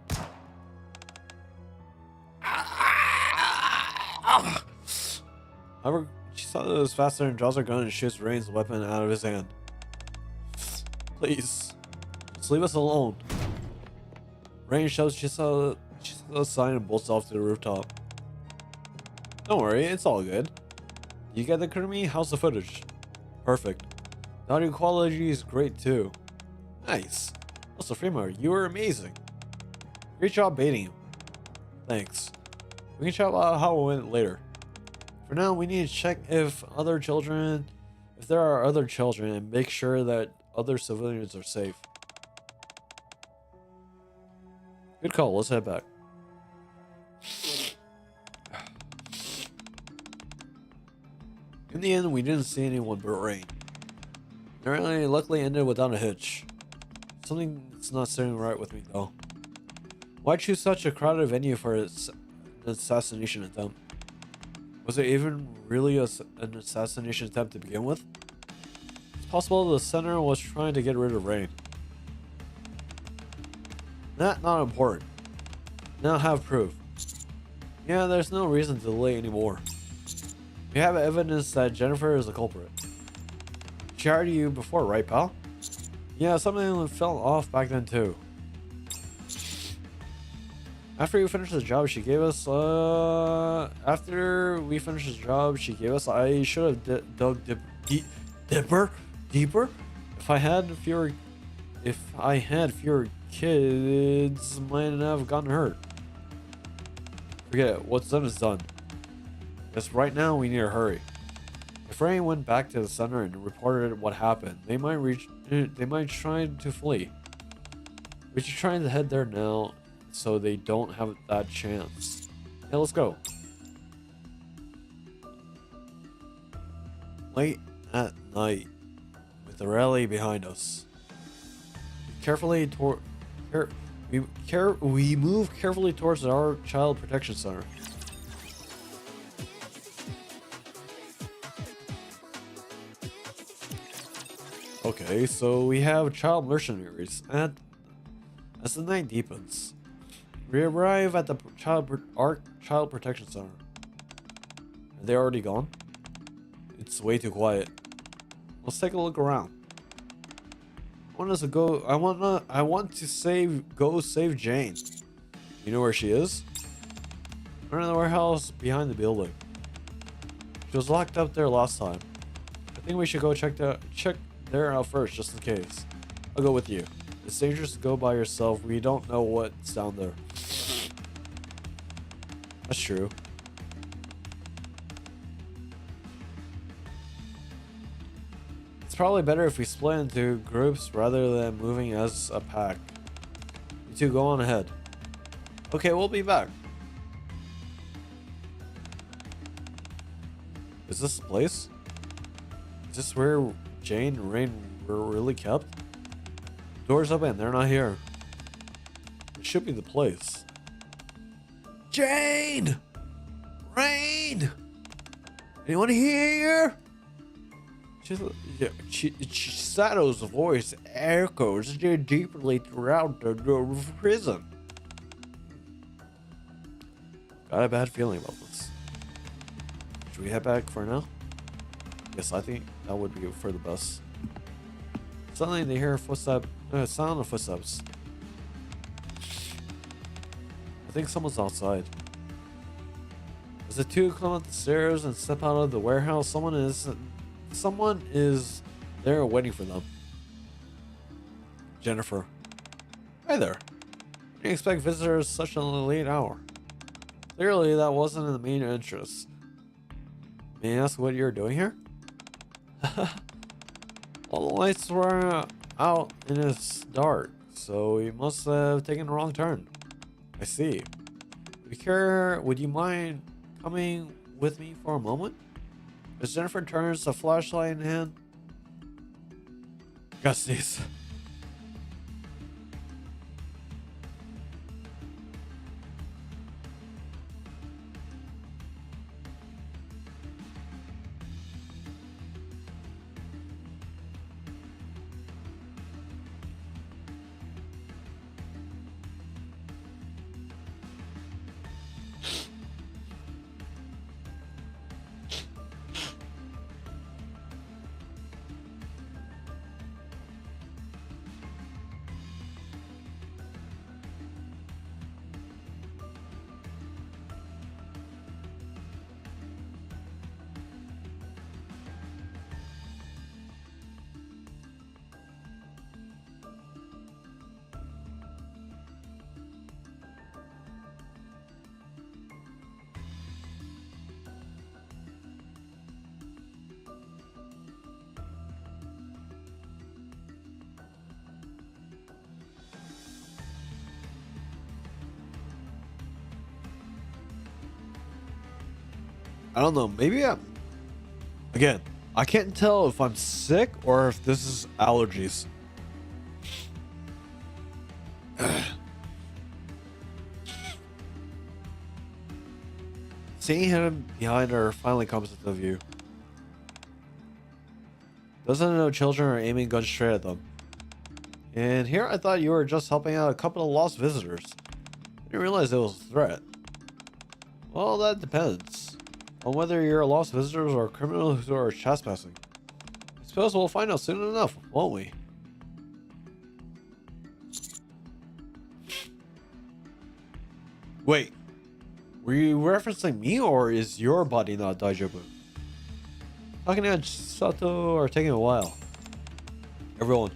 However, she saw that it was faster and draws her gun and shoots Rain's weapon out of his hand. Please, just leave us alone. Rain shows she saw the sign and bolts off to the rooftop. Don't worry, it's all good. You get the Kurumi? How's the footage? Perfect. The audio quality is great too. Nice. Also, Fremar, you were amazing. Great job baiting him. Thanks. We can chat about how it went later. For now, we need to check if there are other children, and make sure that other civilians are safe. Good call, let's head back. In the end, we didn't see anyone but Rain. Apparently, luckily ended without a hitch. Something's not sitting right with me though. Why choose such a crowded venue for an assassination attempt? Was it even really an assassination attempt to begin with? It's possible the center was trying to get rid of Rain. That not important. Now have proof. Yeah, there's no reason to delay anymore. We have evidence that Jennifer is the culprit. She hired you before, right, pal? Yeah, something fell off back then too. After we finished the job, she gave us. I should have dug deeper. If I had fewer kids, might have gotten hurt. Forget it. What's done is done. Just right now, we need to hurry. If Rain went back to the center and reported what happened, they might try to flee. We should try to head there now, so they don't have that chance. Yeah, let's go. Late at night, with the rally behind us. We We move carefully towards our child protection center. Okay, so we have child mercenaries, and as the night deepens, we arrive at the child protection center. Are they already gone? It's way too quiet. Let's take a look around. I want to go save Jane. You know where she is? We're in the warehouse behind the building. She was locked up there last time. I think we should go check there out first, just in case. I'll go with you. It's dangerous to go by yourself. We don't know what's down there. That's true. It's probably better if we split into groups rather than moving as a pack. You two go on ahead. Okay, we'll be back. Is this the place? Is this where Jane and Rain were really kept? Doors open, they're not here. It should be the place. Jane! Rain! Anyone here? Shadow's voice echoes deeply throughout the prison. Got a bad feeling about this. Should we head back for now? Yes, I think that would be for the best. Suddenly they hear sound of footsteps. I think someone's outside. As the two come up the stairs and step out of the warehouse, someone is there waiting for them. Jennifer. Hi there. I didn't expect visitors such a late hour. Clearly that wasn't in the main interest. May I ask what you're doing here? All the lights were out and it's dark, so you must have taken the wrong turn. I see. Would you mind coming with me for a moment? As Jennifer turns, a flashlight in hand. Got sneeze. I don't know, maybe again, I can't tell if I'm sick or if this is allergies. Seeing him behind her finally comes into view. Doesn't know children are aiming guns straight at them. And here I thought you were just helping out a couple of lost visitors. I didn't realize it was a threat. Well, that depends on whether you're a lost visitor or criminals who are trespassing. I suppose we'll find out soon enough, won't we? Wait, were you referencing me, or is your body not Daijobu? Takina and Chisato are taking a while. Everyone,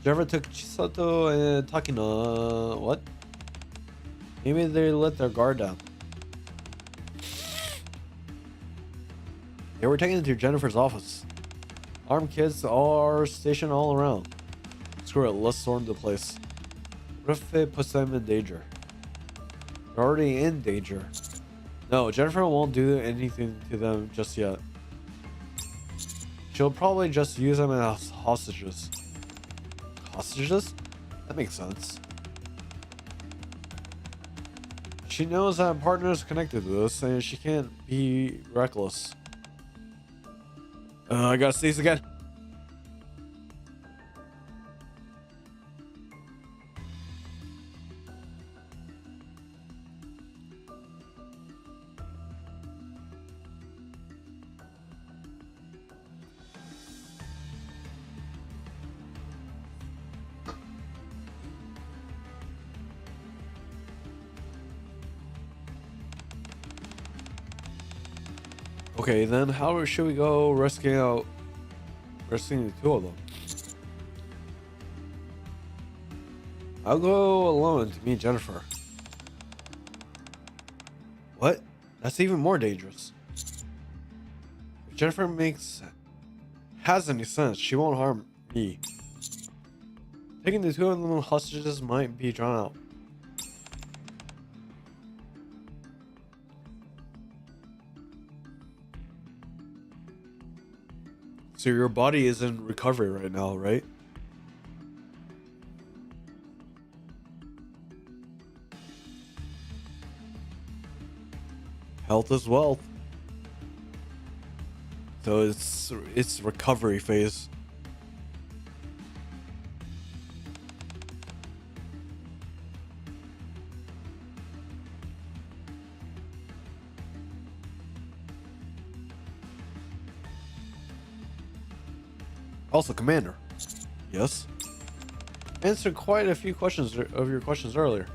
Jennifer took Chisato and Takina. What? Maybe they let their guard down. They were taken to Jennifer's office. Armed kids are stationed all around. Screw it, let's storm the place. What if it puts them in danger? They're already in danger. No, Jennifer won't do anything to them just yet. She'll probably just use them as hostages. Hostages? That makes sense. She knows that partner is connected to this, and she can't be reckless. I gotta sneeze again. Okay, then how should we go rescuing the two of them? I'll go alone to meet Jennifer. What? That's even more dangerous. If Jennifer has any sense, she won't harm me. Taking the two of them hostages might be drawn out. So your body is in recovery right now, right? Health is wealth. So it's recovery phase. Also, Commander. Yes. Answered quite a few questions of your questions earlier.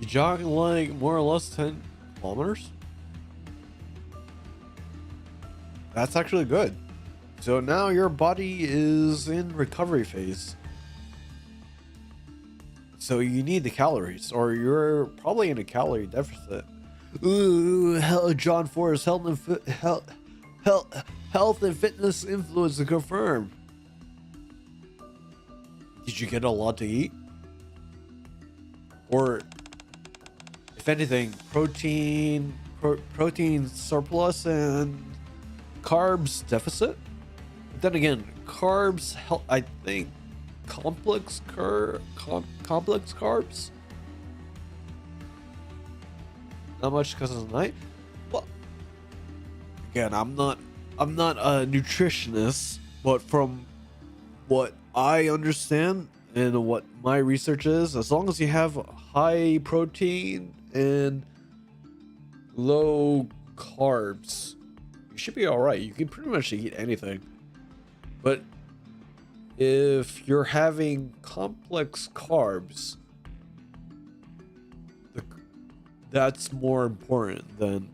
You jog like more or less 10 kilometers? That's actually good. So now your body is in recovery phase. So you need the calories, or you're probably in a calorie deficit. Ooh, hell, John Forrest, health and fitness influence to confirm. Did you get a lot to eat? Or, if anything, protein surplus and carbs deficit? But then again, carbs help. I think complex carbs. Not much because of the night. Well, again, I'm not a nutritionist, but from what I understand and what my research is, as long as you have high protein and low carbs, you should be all right. You can pretty much eat anything. But if you're having complex carbs, that's more important than,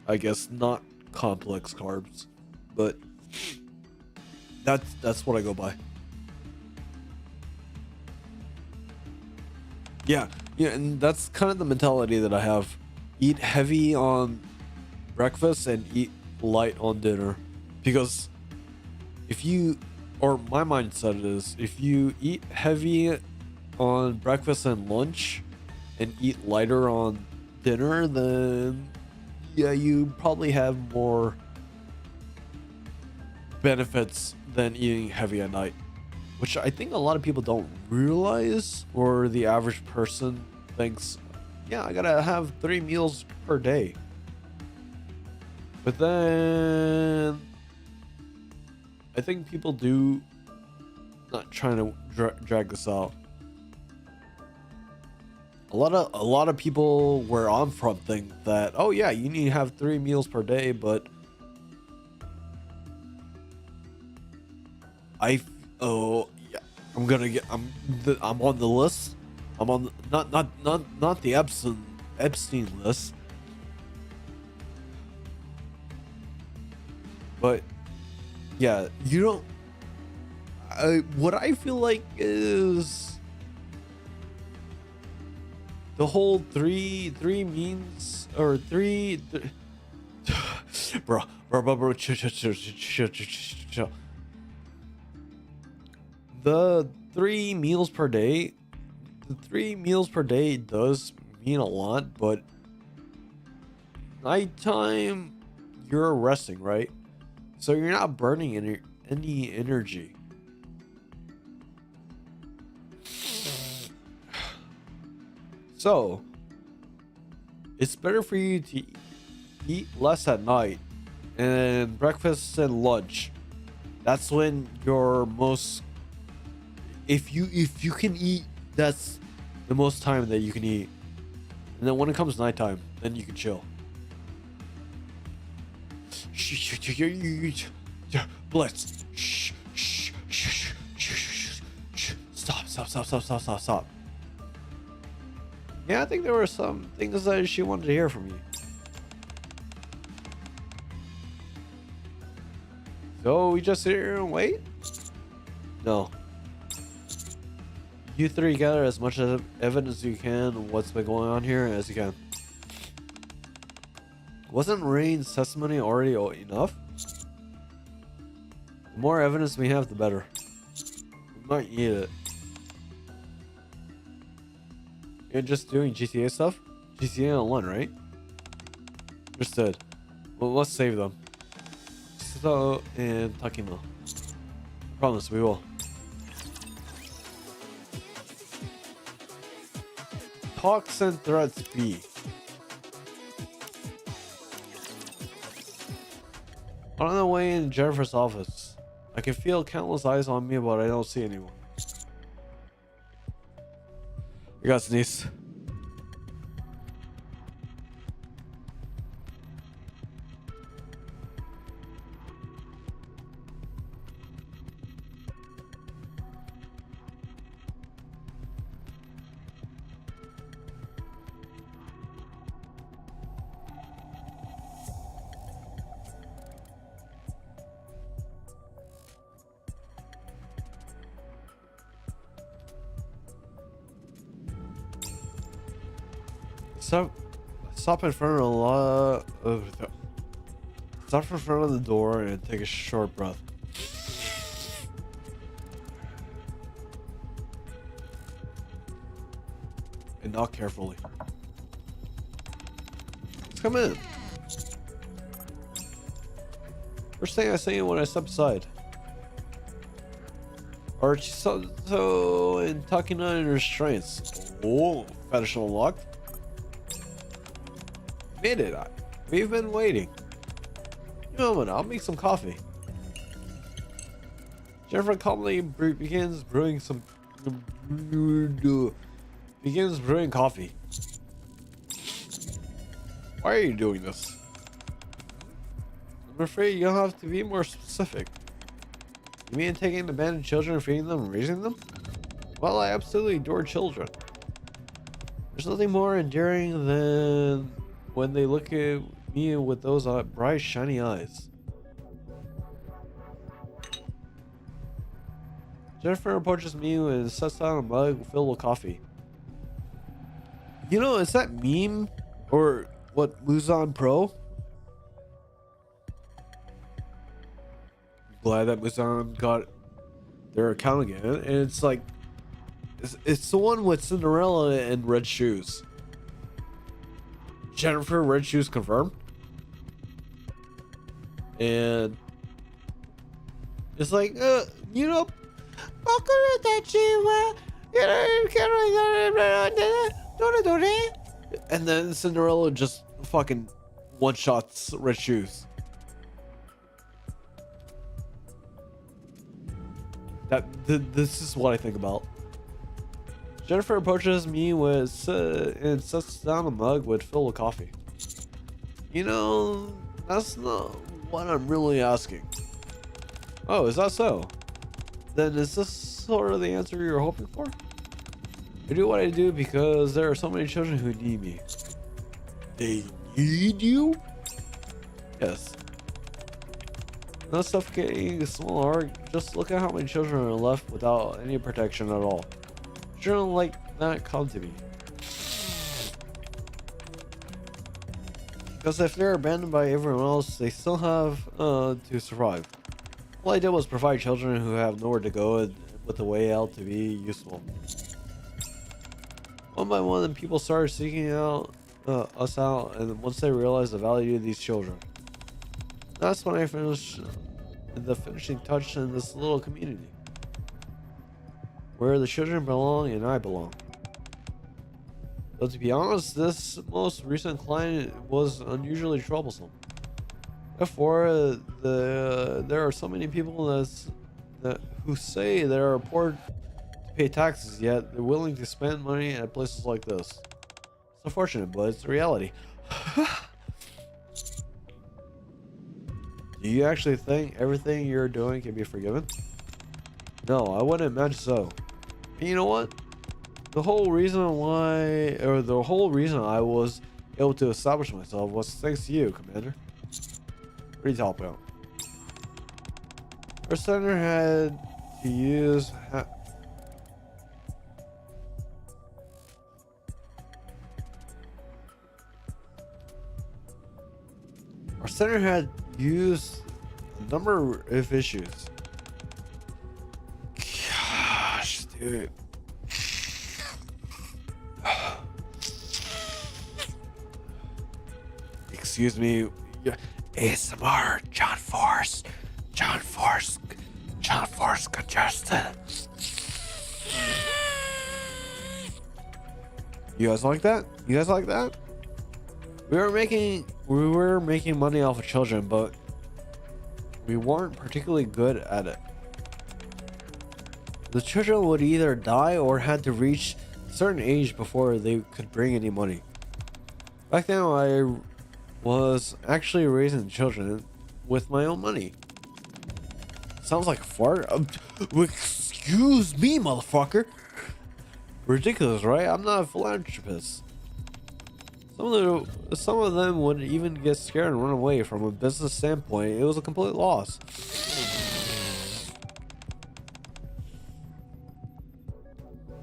I guess, not complex carbs. But that's what I go by. Yeah, and that's kind of the mentality that I have. Eat heavy on breakfast and eat light on dinner. Because if you, or my mindset is, if you eat heavy on breakfast and lunch and eat lighter on dinner, then yeah, you probably have more benefits than eating heavy at night, which I think a lot of people don't realize, or the average person thinks, yeah, I gotta have 3 meals per day. But then I think people do, not trying to drag this out, a lot of people where I'm from think that, oh yeah, you need to have 3 meals per day, but oh yeah, I'm on the list. I'm on not the Epstein list, but yeah, you don't. What I feel like is the whole three means, or three, bro, chill. The 3 meals per day, the 3 meals per day does mean a lot, but nighttime you're resting, right? So you're not burning any energy. So, it's better for you to eat less at night and breakfast and lunch. That's when you're most, if you can eat, that's the most time that you can eat. And then when it comes nighttime, then you can chill. Blitz. Stop. Yeah, I think there were some things that she wanted to hear from you. So we just sit here and wait? No. You three gather as much evidence as you can of what's been going on here as you can. Wasn't Rain's testimony already enough? The more evidence we have, the better. We might need it. You're just doing GTA stuff? GTA Online, right? Understood. Well, let's save them. So, and Takima. Promise, we will. Talks and threats B. On the way in Jennifer's office, I can feel countless eyes on me, but I don't see anyone. I got sneeze. Stop in front of the door and take a short breath. And knock carefully. Let's come in. First thing I say when I step aside. So and tucking on restraints. Oh, fetish unlocked. Made it. We've been waiting. I'll make some coffee. Jennifer calmly begins brewing coffee. Why are you doing this? I'm afraid you'll have to be more specific. You mean taking abandoned children, feeding them, and raising them? Well, I absolutely adore children. There's nothing more endearing than when they look at me with those bright, shiny eyes. Jennifer approaches me and sets down a mug filled with coffee. Is that meme or what Muzan Pro? Glad that Muzan got their account again, and it's like it's the one with Cinderella and red shoes. Jennifer, red shoes confirmed. And it's like, and then Cinderella just fucking one-shots red shoes. This is what I think about. Jennifer approaches me and sets down a mug filled with coffee. That's not what I'm really asking. Oh, is that so? Then is this sort of the answer you're hoping for? I do what I do because there are so many children who need me. They need you? Yes. Not suffocating small heart. Just look at how many children are left without any protection at all. Children like that come to me. Because if they're abandoned by everyone else, they still have to survive. All I did was provide children who have nowhere to go with a way out to be useful. One by one, people started seeking us out, and once they realized the value of these children, that's when I finished the finishing touch in this little community, where the children belong and I belong. But to be honest, this most recent client was unusually troublesome. Therefore, there are so many people who say they are poor to pay taxes, yet they're willing to spend money at places like this. It's unfortunate, but it's the reality. Do you actually think everything you're doing can be forgiven? No, I wouldn't imagine so. And you know what? The whole reason I was able to establish myself was thanks to you, Commander. What are you talking about? Our center had to use a number of issues. Gosh, dude. Excuse me. ASMR, John Force congested. You guys like that? You guys like that? We were making money off of children, but we weren't particularly good at it. The children would either die or had to reach a certain age before they could bring any money. Back then, I was actually raising children with my own money. Sounds like a fart. Excuse me, motherfucker. Ridiculous, right? I'm not a philanthropist. Some of them would even get scared and run away. From a business standpoint, it was a complete loss.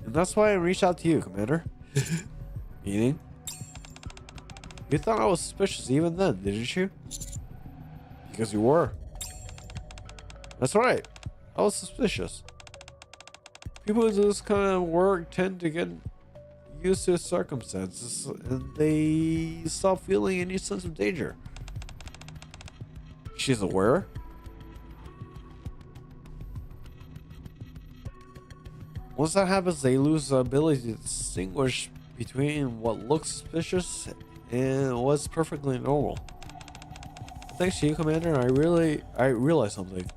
And that's why I reached out to you, Commander. Meaning? You thought I was suspicious even then, didn't you? Because you were. That's right. I was suspicious. People who do this kind of work tend to get used to circumstances and they stop feeling any sense of danger. She's aware. Once that happens, they lose the ability to distinguish between what looks suspicious and what's perfectly normal. Thanks to you, Commander, I realized something.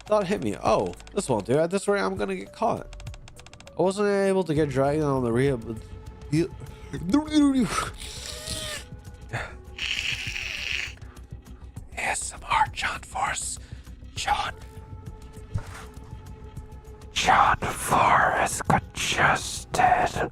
Thought hit me. Oh, this won't do. At this rate, I'm gonna get caught. I wasn't able to get dragged on the rehab. ASMR, John Force. John Force congested.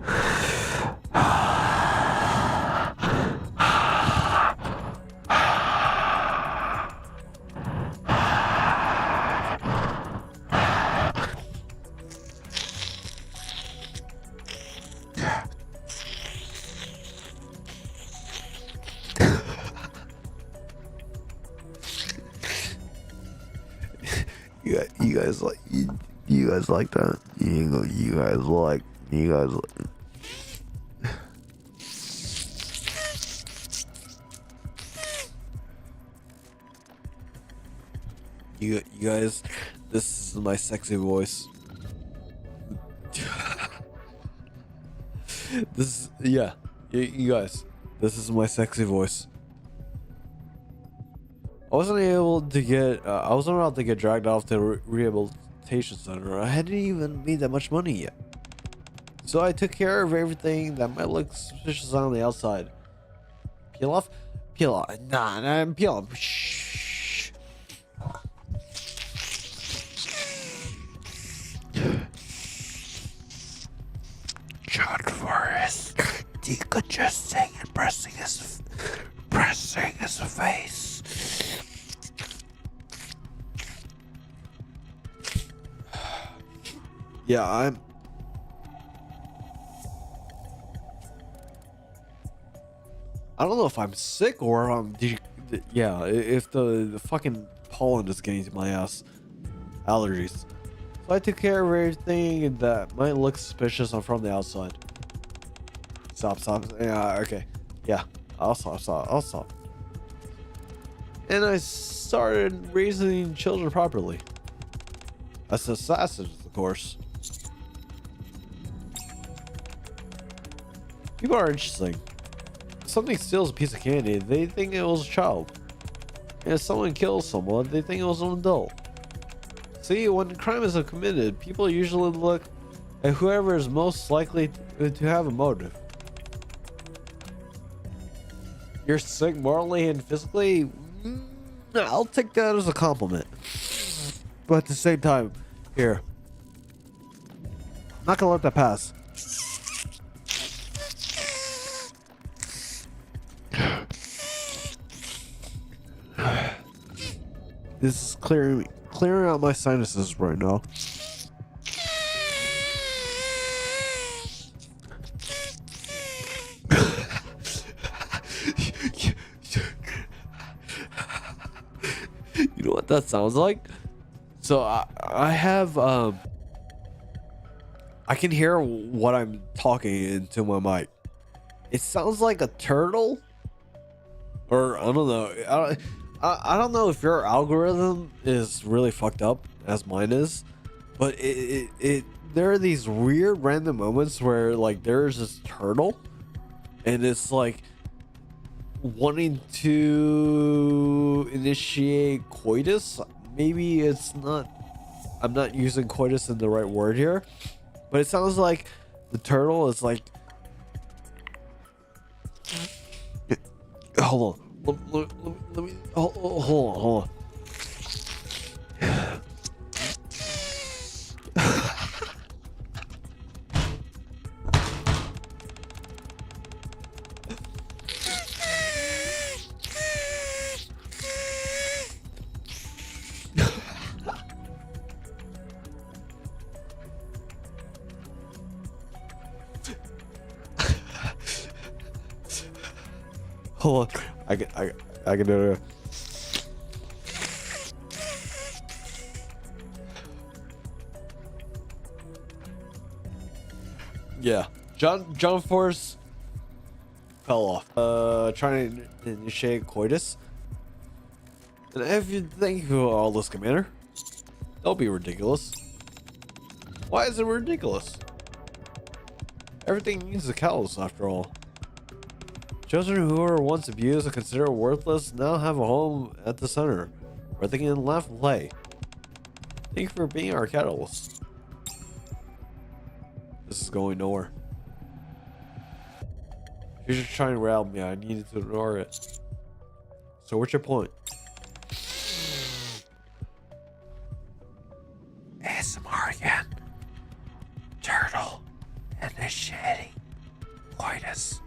You guys like that? You guys like. You guys, this is my sexy voice. You guys, this is my sexy voice. I wasn't about to get dragged off to rehabilitation center. I hadn't even made that much money yet. So I took care of everything that might look suspicious on the outside. Peel off? Peel off. Nah, peel off. Shh. John Forrest decongesting and pressing his face. Yeah, I don't know if I'm sick or if the fucking pollen is getting to my ass. Allergies. So I took care of everything that might look suspicious from the outside. Stop. Yeah, okay. Yeah, I'll stop. And I started raising children properly. As assassins, of course. People are interesting. If something steals a piece of candy, they think it was a child. And if someone kills someone, they think it was an adult. See, when crime is committed, people usually look at whoever is most likely to have a motive. You're sick morally and physically? I'll take that as a compliment. But at the same time, here. I'm not gonna let that pass. This is clearing out my sinuses right now. You know what that sounds like? So I have I can hear what I'm talking into my mic. It sounds like a turtle, or I don't know. I don't know if your algorithm is really fucked up as mine is, but there are these weird random moments where like there's this turtle and it's like wanting to initiate coitus. Maybe it's not, I'm not using coitus in the right word here, but it sounds like the turtle is like, hold on. Let me hold on. Hold on. I can do it. Yeah. John Force fell off. Trying to initiate coitus. And if you think of all this, Commander, don't be ridiculous. Why is it ridiculous? Everything needs a callus after all. Children who were once abused and considered worthless now have a home at the center, where they can laugh and play. Thank you for being our catalyst. This is going nowhere. You're just trying to rile me. I needed to ignore it. So what's your point? ASMR again. Turtle initiating coitus.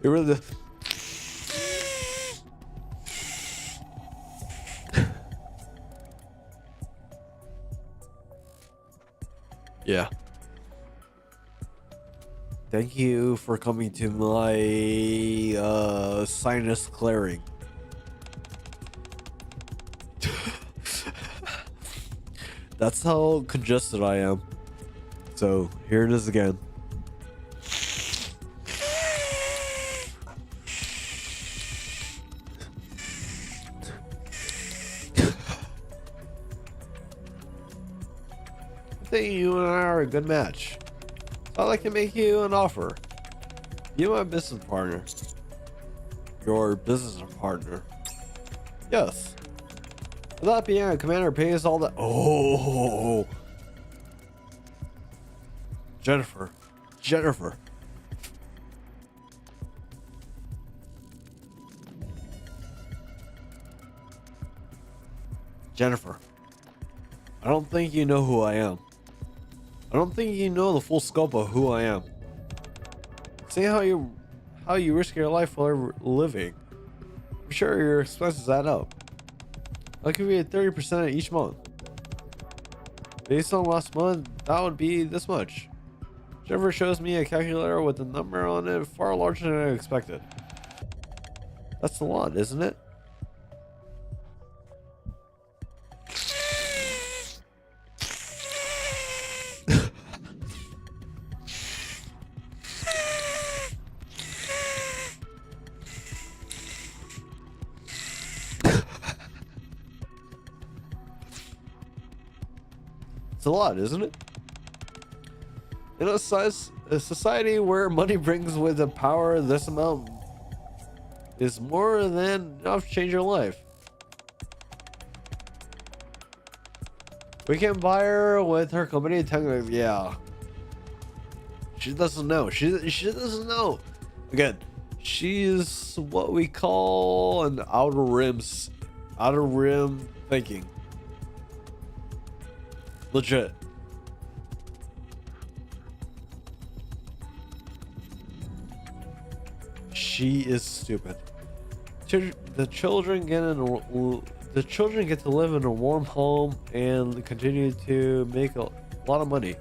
It really. Yeah. Thank you for coming to my sinus clearing. That's how congested I am. So here it is again. I think you and I are a good match. I'd like to make you an offer. You're my business partner. Your business partner. Yes. I thought being a commander pays all that. Oh. Jennifer. Jennifer. Jennifer. I don't think you know who I am. I don't think you know the full scope of who I am. See how you risk your life for a living. I'm sure your expenses add up. I'll give you 30% each month. Based on last month, that would be this much. Jennifer shows me a calculator with a number on it far larger than I expected. That's a lot, isn't it? That's a lot, isn't it? In a society where money brings with it power, this amount is more than enough to change your life. We can buy her with her company. Technically, yeah. She doesn't know. She doesn't know. Again, she's what we call an outer rim thinking. Legit. She is stupid. The children get to live in a warm home and continue to make a lot of money.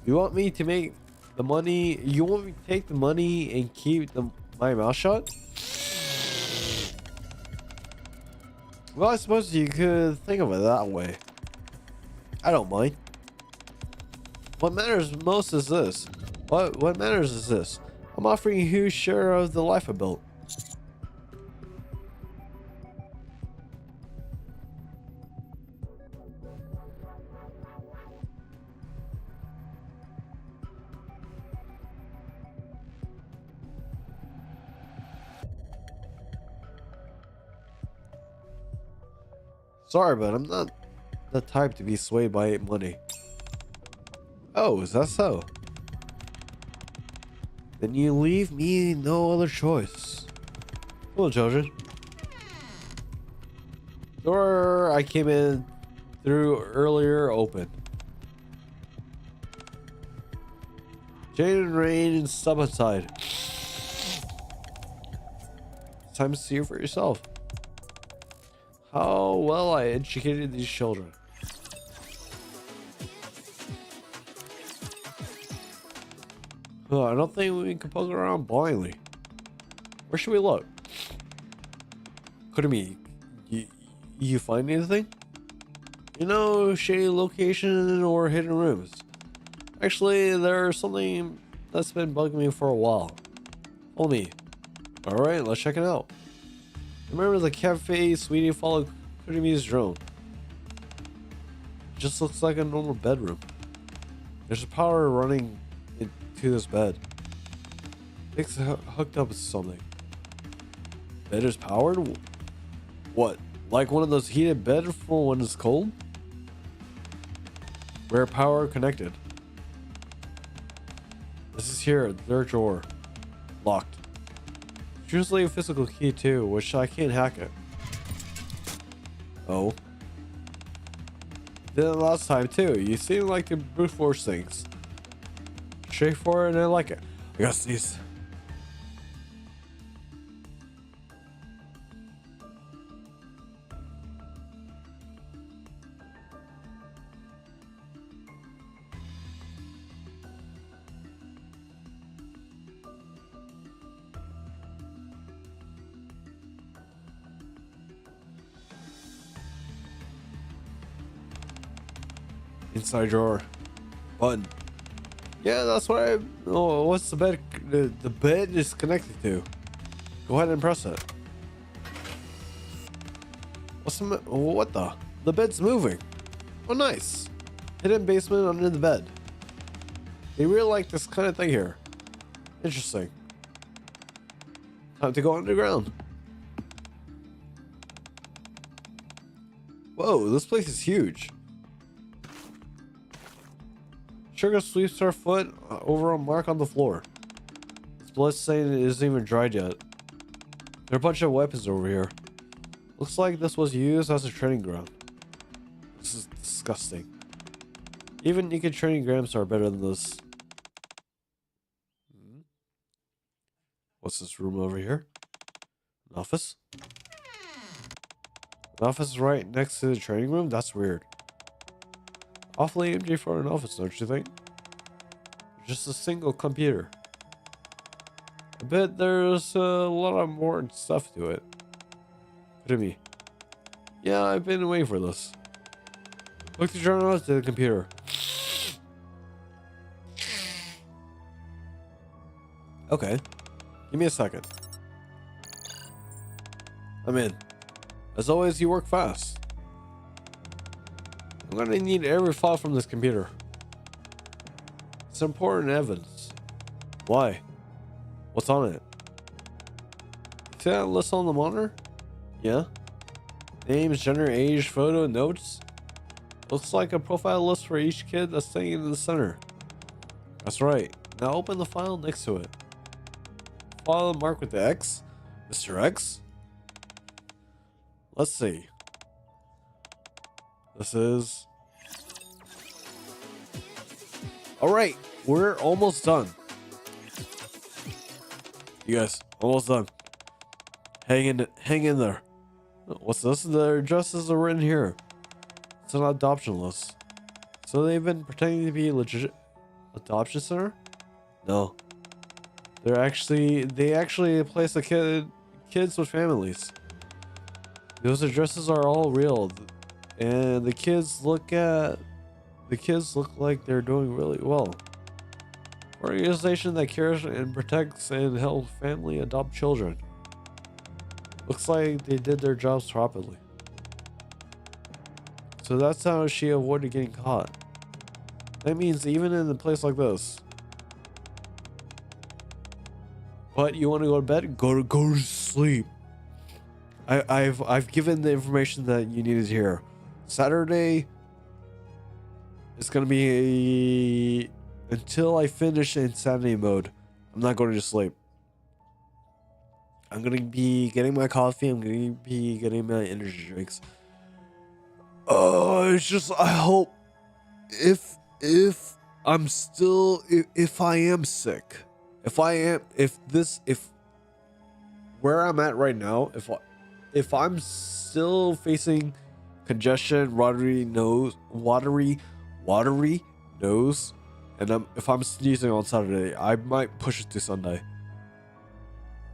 You want me to make the money? You want me to take the money and keep my mouth shut? Well, I suppose you could think of it that way. I don't mind. What matters most is this. What matters is this. I'm offering you a huge share of the life I built. Sorry, but I'm not the type to be swayed by money. Oh, is that so? Then you leave me no other choice. Hello, children. Door I came in through earlier open. Jane and Rain step outside. It's time to see it for yourself. How well I educated these children. Oh, I don't think we can poke around blindly. Where should we look? Could it be you find anything? You know, shady location or hidden rooms. Actually, there's something that's been bugging me for a while. Follow me. Alright, let's check it out. Remember the cafe Sweetie followed Kurumi's drone. It just looks like a normal bedroom. There's a power running into this bed. It's hooked up with something. Bed is powered? What? Like one of those heated beds for when it's cold? Where power connected. This is here, their drawer. Locked. It's usually a physical key too, which I can't hack it. Oh. Did it last time too. You seem like to brute force things. Straightforward and I like it. I got these. Inside drawer. Button. Yeah, that's what I... Oh, what's the bed? The bed is connected to. Go ahead and press it. What the? The bed's moving. Oh, nice. Hidden basement under the bed. They really like this kind of thing here. Interesting. Time to go underground. Whoa, this place is huge. Sugar sweeps her foot over a mark on the floor. It's blood stain isn't even dried yet. There are a bunch of weapons over here. Looks like this was used as a training ground. This is disgusting. Even NIKKE training grounds are better than this. What's this room over here? An office? An office right next to the training room? That's weird. Awfully empty for an office, don't you think? Just a single computer. I bet there's a lot of more stuff to it. Could it be? Yeah, I've been waiting for this. Hook the journal to the computer. Okay. Give me a second. I'm in. As always, you work fast. I'm gonna need every file from this computer. It's important evidence. Why? What's on it? See that list on the monitor? Yeah. Names, gender, age, photo, notes. Looks like a profile list for each kid that's staying in the center. That's right. Now open the file next to it. File marked with the X. Mr. X? Let's see. This is... Alright, we're almost done. You guys, almost done. Hang in there. What's this? The addresses are written here. It's an adoption list. So they've been pretending to be legit adoption center? No. They actually place the kids with families. Those addresses are all real. And the kids look like they're doing really well. Organization that cares and protects and helps family adopt children. Looks like they did their jobs properly. So that's how she avoided getting caught. That means even in a place like this. But you want to go to bed? Go to sleep. I've given the information that you needed to hear. Saturday is gonna be until I finish insanity mode. I'm not going to sleep. I'm gonna be getting my coffee. I'm gonna be getting my energy drinks. Oh, it's just I hope if I'm still if I am sick, if where I'm at right now, if I'm still facing congestion, watery nose, and if I'm sneezing on Saturday, I might push it to Sunday.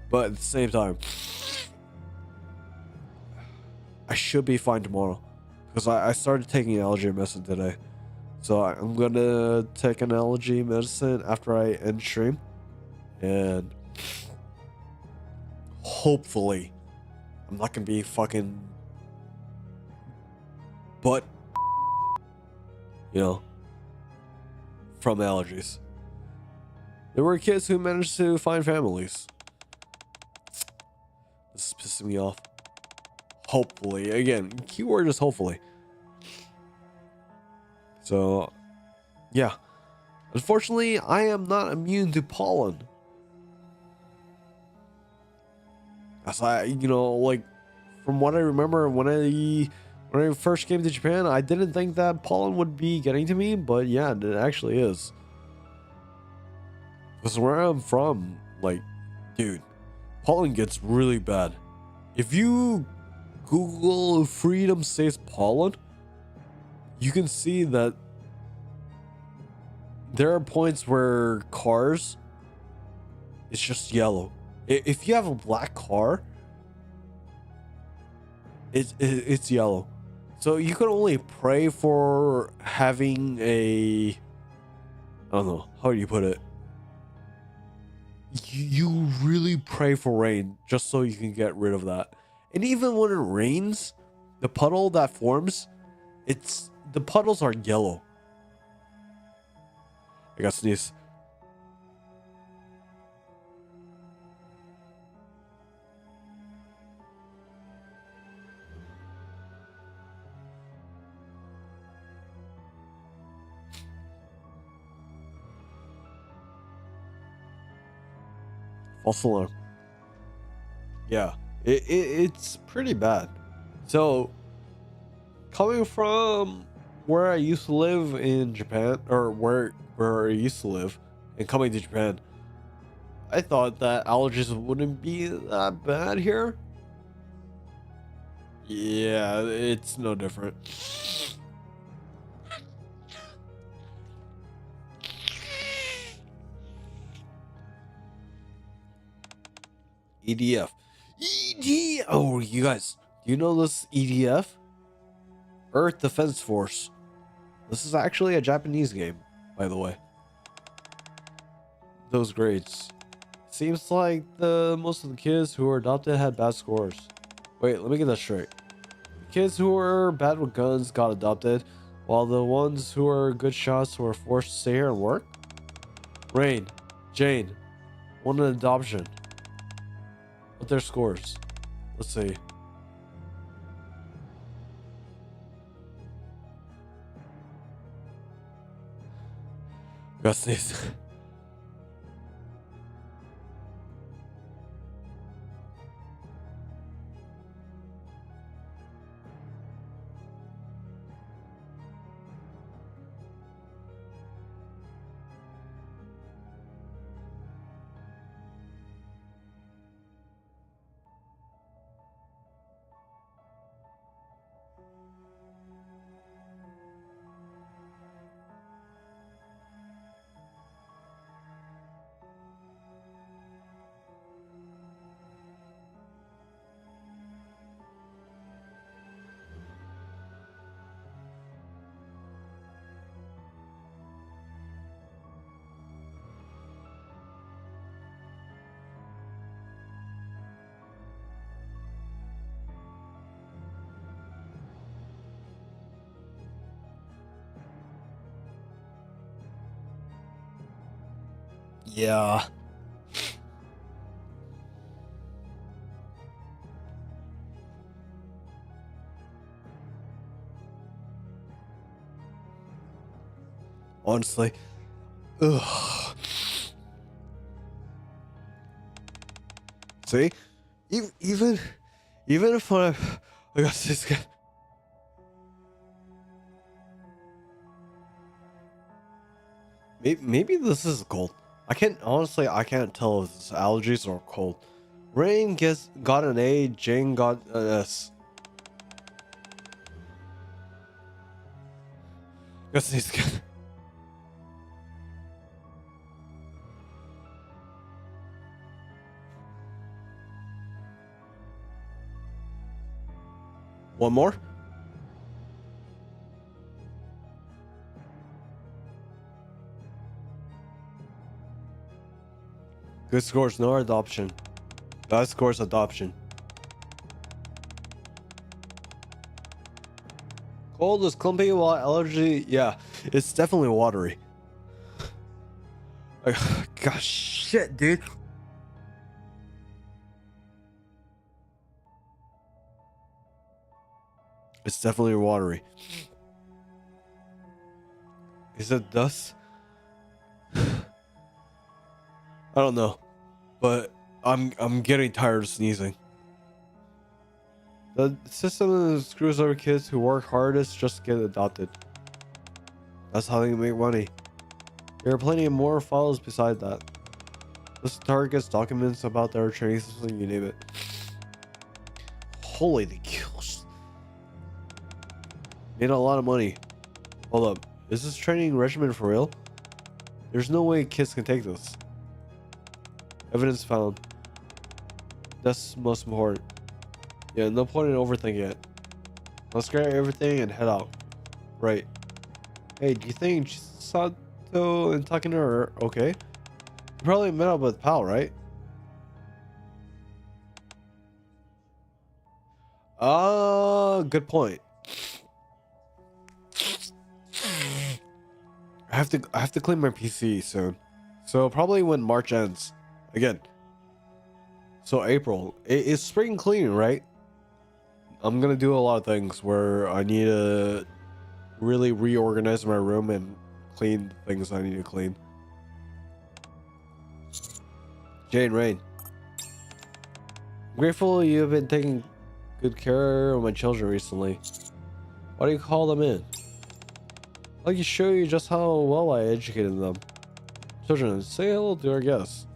But at the same time, I should be fine tomorrow because I started taking allergy medicine today. So I'm gonna take an allergy medicine after I end stream, and hopefully I'm not gonna be fucking butt, from allergies. There were kids who managed to find families. This is pissing me off. Hopefully. Again, keyword is hopefully. So, yeah. Unfortunately, I am not immune to pollen. As from what I remember, when I first came to Japan, I didn't think that pollen would be getting to me, but yeah, it actually is. Because where I'm from, dude, pollen gets really bad. If you Google Freedom States pollen, you can see that there are points where cars, it's just yellow. If you have a black car, it's yellow. So you can only pray for having a, I don't know, how do you put it? You really pray for rain just so you can get rid of that. And even when it rains, the puddle that forms, the puddles are yellow. I got sneeze. False alarm. Yeah, it's pretty bad. So, coming from where I used to live in Japan, or where I used to live, and coming to Japan, I thought that allergies wouldn't be that bad here. Yeah, it's no different. EDF. Oh, you guys, do you know this EDF? Earth Defense Force. This is actually a Japanese game, by the way. Those grades. Seems like the most of the kids who were adopted had bad scores. Wait, let me get that straight. The kids who were bad with guns got adopted, while the ones who were good shots were forced to stay here and work? Rain, Jane, want an adoption. What their scores? Let's see. Got sneeze. Yeah. Honestly. Ugh. See? Even if I got this guy. Maybe this is cold. I can't tell if it's allergies or cold. Rain got an A, Jane got an S. Guess he's good. One more? Good scores, no adoption. Bad scores, adoption. Cold is clumpy, while allergy, yeah, it's definitely watery. Like, gosh, shit, dude. It's definitely watery. Is it dust? I don't know, but I'm getting tired of sneezing. The system screws over kids who work hardest just to get adopted. That's how they make money. There are plenty of more files beside that. This targets documents about their training system, you name it. Holy the kills. Made a lot of money. Hold up. Is this training regimen for real? There's no way kids can take this. Evidence found. That's most important. Yeah, no point in overthinking it. Let's grab everything and head out. Right. Hey, do you think Sato and Takina are okay? You probably met up with Pal, right? Good point. I have to clean my PC soon. So probably when March ends. Again. So April. It's spring cleaning, right? I'm gonna do a lot of things where I need to really reorganize my room and clean the things I need to clean. Jane Rain. I'm grateful you've been taking good care of my children recently. Why do you call them in? I'd like to show you just how well I educated them. Children, say hello to our guests.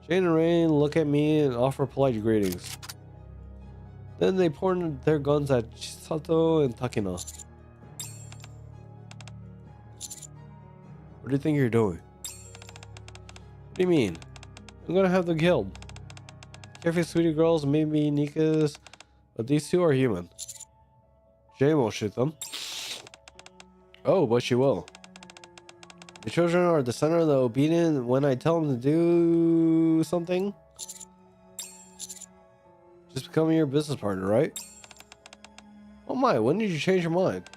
Jane and Rain look at me and offer polite greetings. Then they point their guns at Chisato and Takina. What do you think you're doing? What do you mean? I'm gonna have them killed. Carefree sweetie girls may be NIKKE's, but these two are human. Jane won't shoot them. Oh, but she will. The children are the center of the obedient when I tell them to do something. Just becoming your business partner, right? Oh my, when did you change your mind?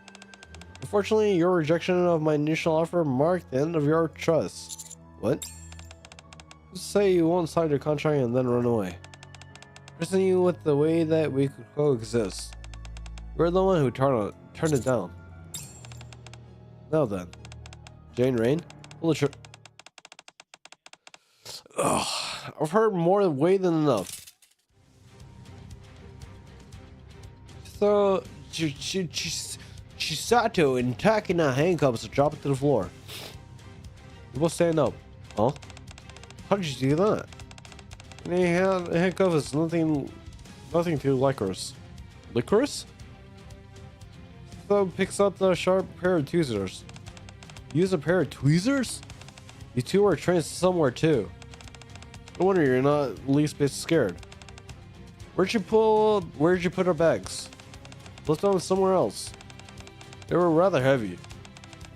Unfortunately, your rejection of my initial offer marked the end of your trust. What? Just say you won't sign your contract and then run away. Trusting you with the way that we could coexist. You're the one who turned it down. Now then. Jane Rain? Pull the trigger. Ugh, I've heard more way than enough. So, Chisato and Takina handcuffs drop it to the floor. You both stand up. Huh? How did you do that? Any handcuff is nothing to Lycoris. Lycoris? So picks up the sharp pair of tweezers. Use a pair of tweezers? You two are trained somewhere too. No wonder you're not least bit scared. Where'd you put our bags? Left them somewhere else. They were rather heavy.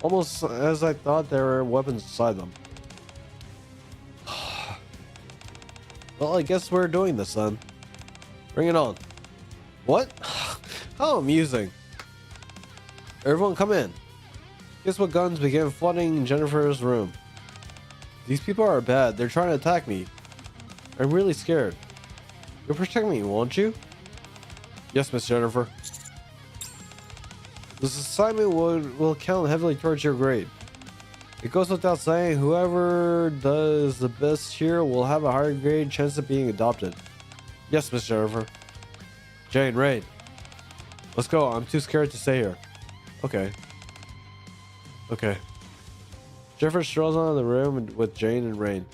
Almost as I thought there were weapons inside them. Well, I guess we're doing this then. Bring it on. What? How amusing. Everyone come in. Guess what guns began flooding Jennifer's room. These people are bad. They're trying to attack me. I'm really scared. You'll protect me, won't you? Yes, Miss Jennifer. This assignment will count heavily towards your grade. It goes without saying, whoever does the best here will have a higher grade chance of being adopted. Yes, Miss Jennifer. Jane, Rain. Let's go. I'm too scared to stay here. Okay. Okay. Jennifer strolls out of the room with Jane and Rain,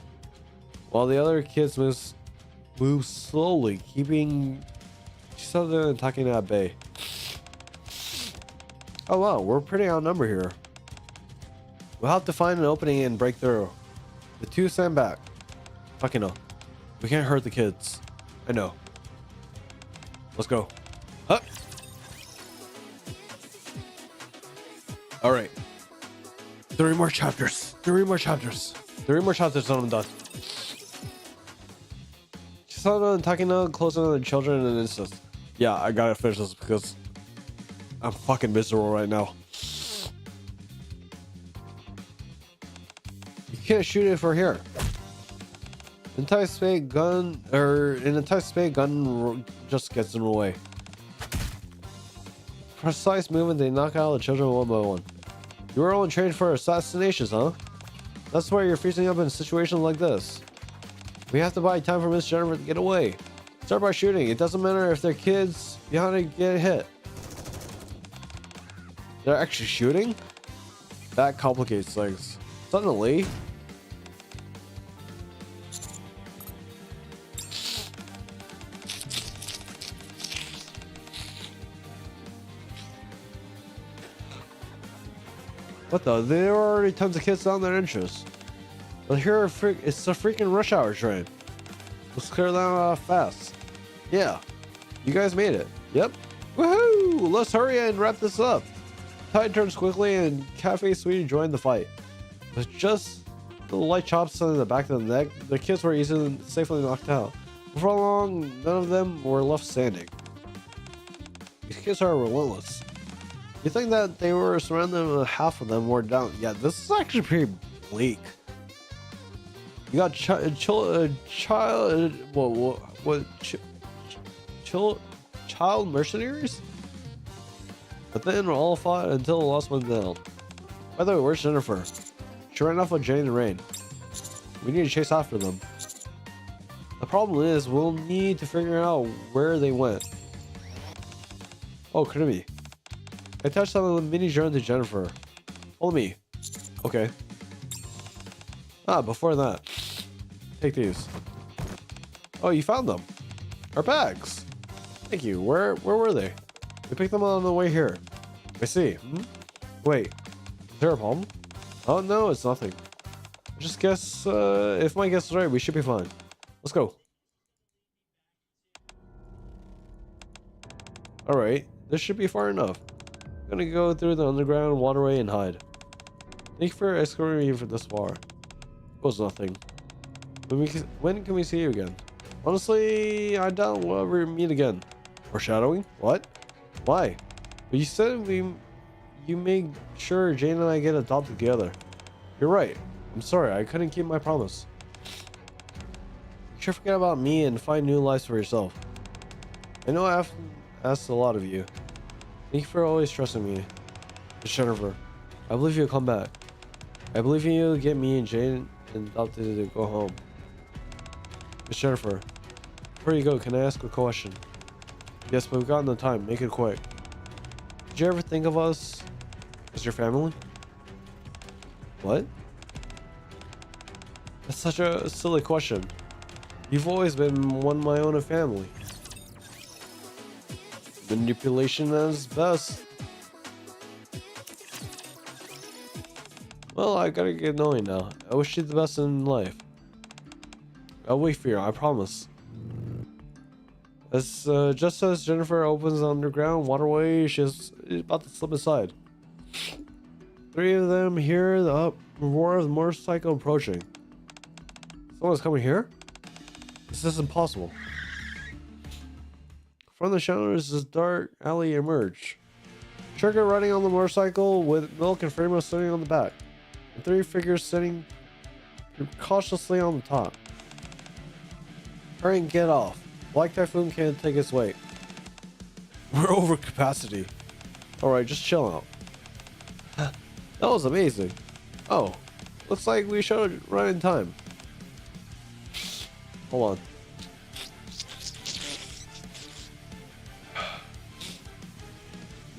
while the other kids move slowly, keeping Chisato and Takina at bay. Oh wow, we're pretty outnumbered here. We'll have to find an opening and break through. The two stand back. Fucking no. We can't hurt the kids. I know. Let's go. Huh? Alright. 3 more chapters. 3 more chapters. 3 more chapters and I'm done. Chisato and Takina close on the children and it's just... Yeah, I gotta finish this because... I'm fucking miserable right now. You can't shoot it if we're here. In a tight space, gun just gets in the way. Precise movement, they knock out the children one by one. You were only trained for assassinations, huh? That's why you're freezing up in situations like this. We have to buy time for Miss Jennifer to get away. Start by shooting. It doesn't matter if their kids behind it get hit. They're actually shooting? That complicates things. Suddenly. What the? There are already tons of kids down their interest. But here it's a freaking rush hour train. Let's clear them off fast. Yeah. You guys made it. Yep. Woohoo! Let's hurry and wrap this up. Tide turns quickly and Cafe Sweetie joined the fight. With just the light chops in the back of the neck, the kids were easily safely knocked out. Before long, none of them were left standing. These kids are relentless. You think that they were surrounded with half of them were down. Yeah, this is actually pretty bleak. You got child mercenaries? But then all fought until the last one down. By the way, where's Jennifer? She ran off with Jane and Rain. We need to chase after them. The problem is, we'll need to figure out where they went. Oh, could it be? I attached some mini drone to Jennifer. Follow me. Okay. Ah, before that. Take these. Oh, you found them. Our bags. Thank you. Where were they? We picked them on the way here. I see. Wait. Is there a problem? Oh, no, it's nothing. Just guess, if my guess is right, we should be fine. Let's go. Alright. This should be far enough. I'm gonna go through the underground waterway and hide. Thank you for escorting me for this far. It was nothing. When can we see you again? Honestly, I doubt we'll ever meet again. Foreshadowing? What? Why? But you said you made sure Jane and I get adopted together. You're right. I'm sorry, I couldn't keep my promise. You should forget about me and find new lives for yourself. I know I often asked a lot of you. Thank you for always trusting me. Jennifer, I believe you'll come back. I believe you'll get me and Jane adopted to go home. Miss Jennifer, before you go, can I ask a question? Yes, but we've got no time. Make it quick. Did you ever think of us as your family? What? That's such a silly question. You've always been one of my own family. Manipulation at its best. Well, I gotta get going now. I wish you the best in life. I'll wait for you, I promise. Just as Jennifer opens the underground waterway, she's about to slip aside. Three of them hear the roar of the motorcycle approaching. Someone's coming here? This is impossible. From the shadows, this dark alley emerge. Trigger riding on the motorcycle with Milk and Framo sitting on the back. And three figures sitting cautiously on the top. Hurry and get off. Black Typhoon can't take its weight. We're over capacity. Alright, just chill out. That was amazing. Oh, looks like we showed right in time. Hold on.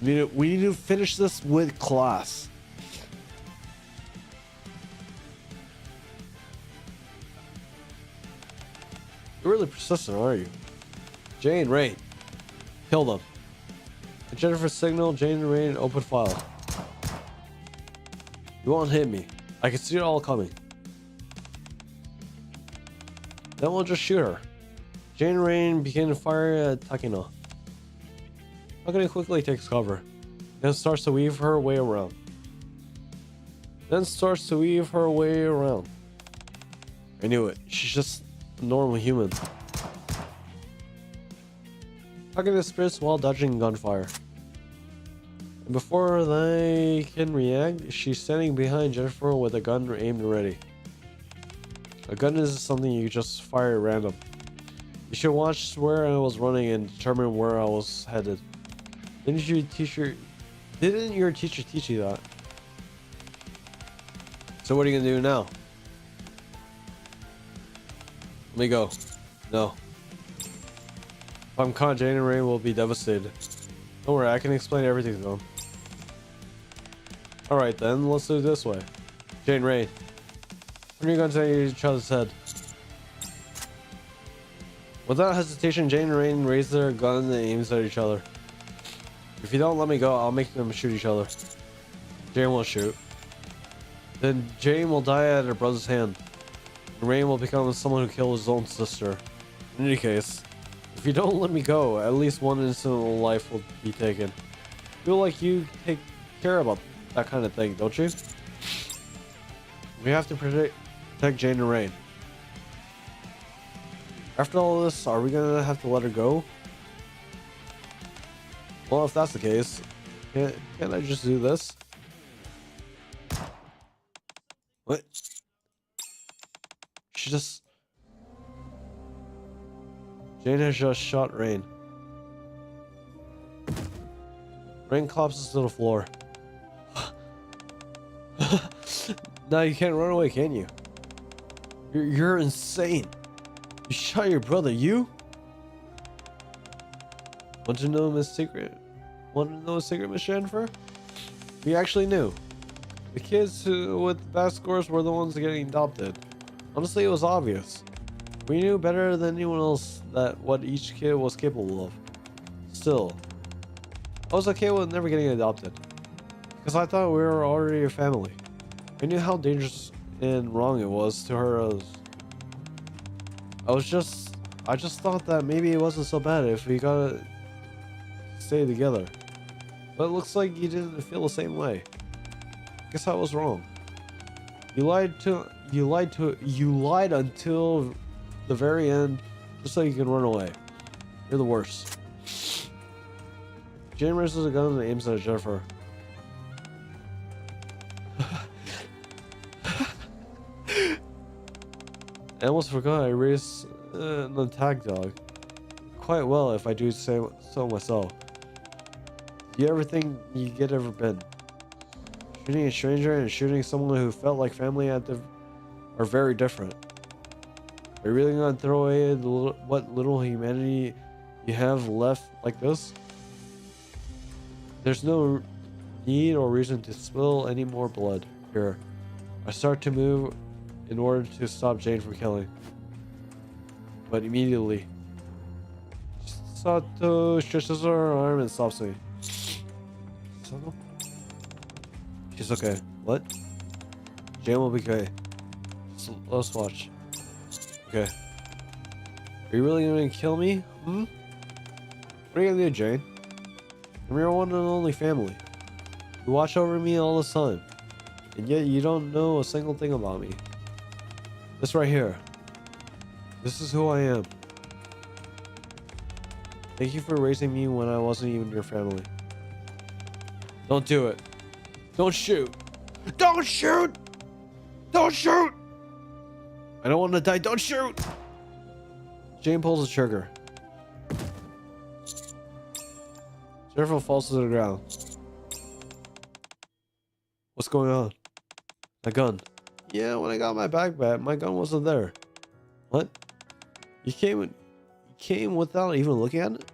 We need to finish this with class. You're really persistent, aren't you? Jane, Rain. Kill them. And Jennifer signal, Jane and Rain open file. You won't hit me. I can see it all coming. Then we'll just shoot her. Jane and Rain begin to fire at Takina. Takina quickly takes cover. Then starts to weave her way around. I knew it. She's just a normal human. Takina spits while dodging gunfire. And before they can react, she's standing behind Jennifer with a gun aimed and ready. A gun is something you just fire at random. You should watch where I was running and determine where I was headed. Didn't your teacher teach you that? So what are you gonna do now? Let me go. No. If I'm caught, Jane and Rain will be devastated. Don't worry, I can explain everything to them. Alright then, let's do it this way. Jane, Rain. When are you guns at each other's head? Without hesitation, Jane and Rain raise their gun and aims at each other. If you don't let me go, I'll make them shoot each other. Jane will shoot. Then Jane will die at her brother's hand. And Rain will become someone who killed his own sister. In any case, if you don't let me go, at least one innocent life will be taken. Feel like you take care about that kind of thing, don't you? We have to protect Jane and Rain. After all this, are we gonna have to let her go? Well, if that's the case, can't I just do this? What? She just... Jane has just shot Rain. Rain collapses to the floor. Now you can't run away, can you? You're insane. You shot your brother, you? Want to know a secret, Miss Jennifer? We actually knew. The kids with bad scores were the ones getting adopted. Honestly, it was obvious. We knew better than anyone else that what each kid was capable of. Still, I was okay with never getting adopted. Because I thought we were already a family. I knew how dangerous and wrong it was to her. I just thought that maybe it wasn't so bad if we gotta stay together. But it looks like you didn't feel the same way. Guess I was wrong. You lied until the very end, just so you can run away. You're the worst. Jane raises a gun and aims at Jennifer. I almost forgot I raised an attack dog. Quite well, if I do say so myself. Do you ever think you get ever been? Shooting a stranger and shooting someone who felt like family are very different. Are you really gonna throw away what little humanity you have left like this? There's no need or reason to spill any more blood here. I start to move in order to stop Jane from killing. But immediately, Sato stretches her arm and stops me. Sato? She's okay. What? Jane will be okay. Let's watch. Okay. Are you really gonna kill me? Hmm? What are you gonna do, Jane? I'm your one and only family. You watch over me all the time. And yet you don't know a single thing about me. This right here. This is who I am. Thank you for raising me when I wasn't even your family. Don't do it. Don't shoot. Don't shoot! Don't shoot! I don't want to die. Don't shoot! Jane pulls the trigger. Jennifer falls to the ground. What's going on? My gun. Yeah, when I got my bag back, my gun wasn't there. What? You came without even looking at it?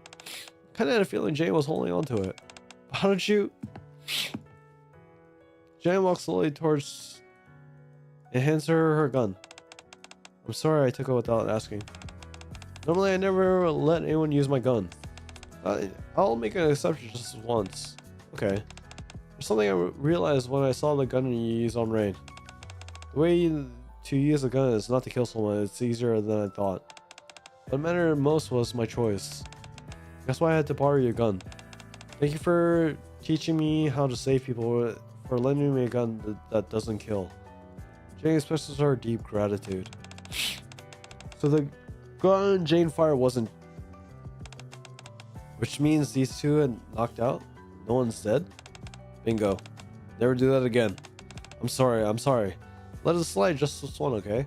Kinda had a feeling Jane was holding on to it. How did you... Jane walks slowly towards and hands her gun. I'm sorry I took it without asking. Normally I never let anyone use my gun. I'll make an exception just once. Okay. There's something I realized when I saw the gun you use on Rain. The way to use a gun is not to kill someone, it's easier than I thought. What mattered most was my choice. That's why I had to borrow your gun. Thank you for teaching me how to save people, for lending me a gun that doesn't kill. Jane expresses her deep gratitude. So the gun Jane fired wasn't... Which means these two had knocked out? No one's dead? Bingo. Never do that again. I'm sorry. Let it slide just this one, okay?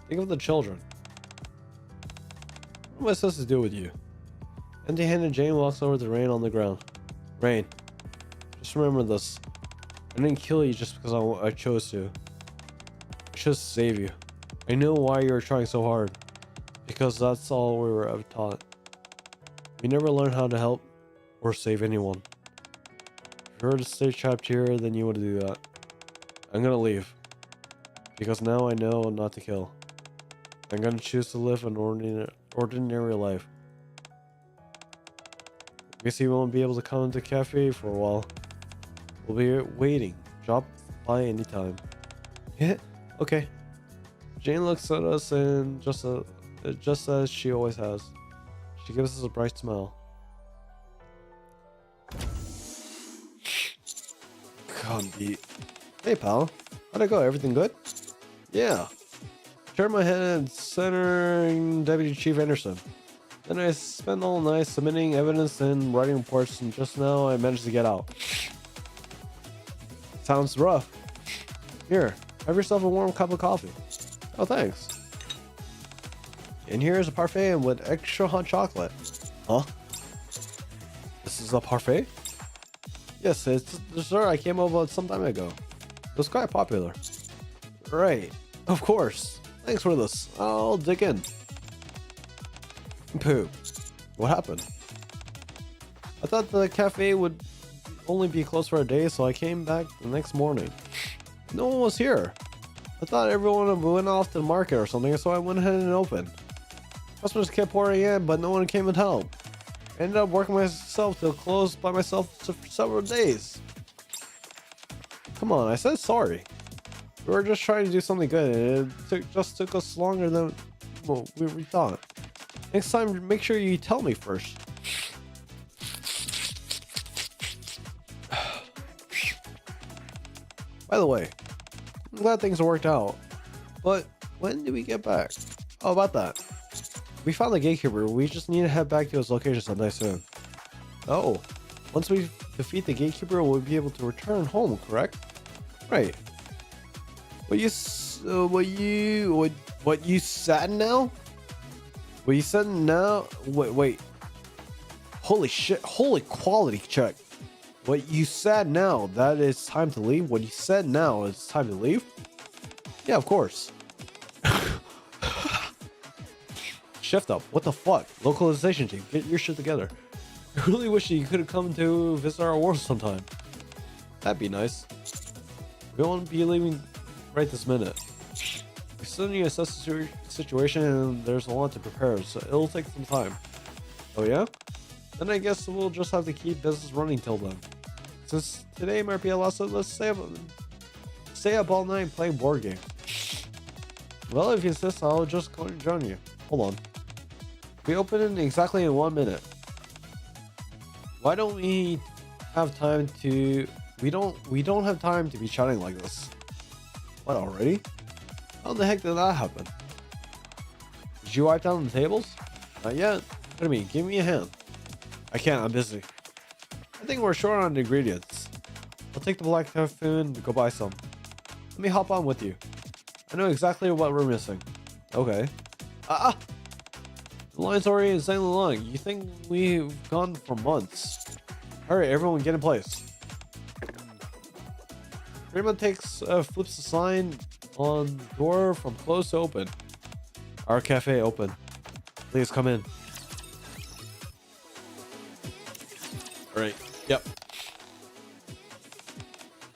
Think of the children. What am I supposed to do with you? Empty-handed, Jane walks over to Rain on the ground. Rain, just remember this. I didn't kill you just because I chose to. I chose to save you. I know why you were trying so hard. Because that's all we were ever taught. We never learned how to help or save anyone. If you were to stay trapped here, then you would do that. I'm gonna leave. Because now I know not to kill. I'm gonna choose to live an ordinary life. Guess you won't be able to come to the cafe for a while. We'll be waiting. Drop by anytime. Yeah, okay. Jane looks at us and just as she always has. She gives us a bright smile. God, beat. Hey, pal. How'd it go? Everything good? Yeah. Turned my head centering Deputy Chief Anderson. Then I spent all night submitting evidence and writing reports, and just now I managed to get out. Sounds rough. Here, have yourself a warm cup of coffee. Oh, thanks. And here's a parfait with extra hot chocolate. Huh? This is a parfait? Yes, it's a dessert I came up with some time ago. It was quite popular. Right. Of course. Thanks for this. I'll dig in. Pooh. What happened? I thought the cafe would only be closed for a day, so I came back the next morning. No one was here. I thought everyone went off to the market or something, so I went ahead and opened. Customers kept pouring in, but no one came and helped. I ended up working myself till close by myself for several days. Come on, I said sorry. We were just trying to do something good, and it just took us longer than we thought. Next time, make sure you tell me first. By the way, glad things worked out. But when do we get back? Oh, about that. We found the gatekeeper. We just need to head back to his location someday soon. Oh, once we defeat the gatekeeper, we'll be able to return home, correct? Right. What you said now? What you said now? Wait. Holy shit. Holy quality check. What you said now, that it's time to leave? What you said now is time to leave? Yeah, of course. Shift up. What the fuck? Localization team, get your shit together. I really wish you could have come to visit our world sometime. That'd be nice. We won't be leaving right this minute. We still need to assess the situation and there's a lot to prepare, so it'll take some time. Oh yeah? Then I guess we'll just have to keep business running till then. Since today might be a loss, so let's stay up all night playing board games. Well, if you insist, I'll just go and join you. Hold on. We open in exactly in 1 minute. Why don't we have time to... We don't have time to be chatting like this. What, already? How the heck did that happen? Did you wipe down the tables? Not yet. What do you mean? Give me a hand. I can't, I'm busy. I think we're short on ingredients. I'll take the black tofu and go buy some. Let me hop on with you. I know exactly what we're missing. Okay. The line's already insanely long. You think we've gone for months. Hurry, everyone get in place. Rima flips the sign on door from closed to open. Our cafe open. Please come in. Alright, yep.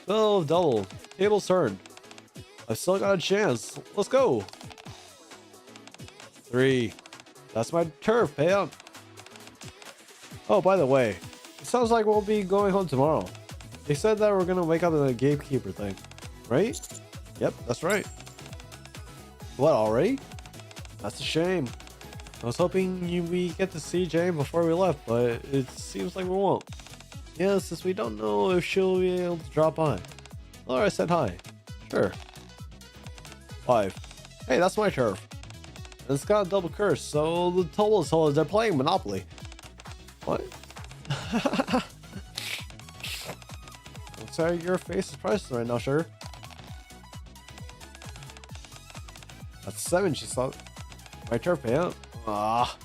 Oh, double. Table's turned. I've still got a chance. Let's go. 3. That's my turf. Pay up. Oh, by the way, it sounds like we'll be going home tomorrow. They said that we're gonna wake up in the gatekeeper thing, right? Yep, that's right. What, already? That's a shame. I was hoping we get to see Jane before we left, but it seems like we won't. Yeah, since we don't know if she'll be able to drop by. Laura said hi. Sure. 5. Hey, that's my turf. And it's got a double curse, so the total is told they're playing Monopoly. What? Looks like your face is priceless right now, sure. That's 7, she saw. My turf payout. Ah.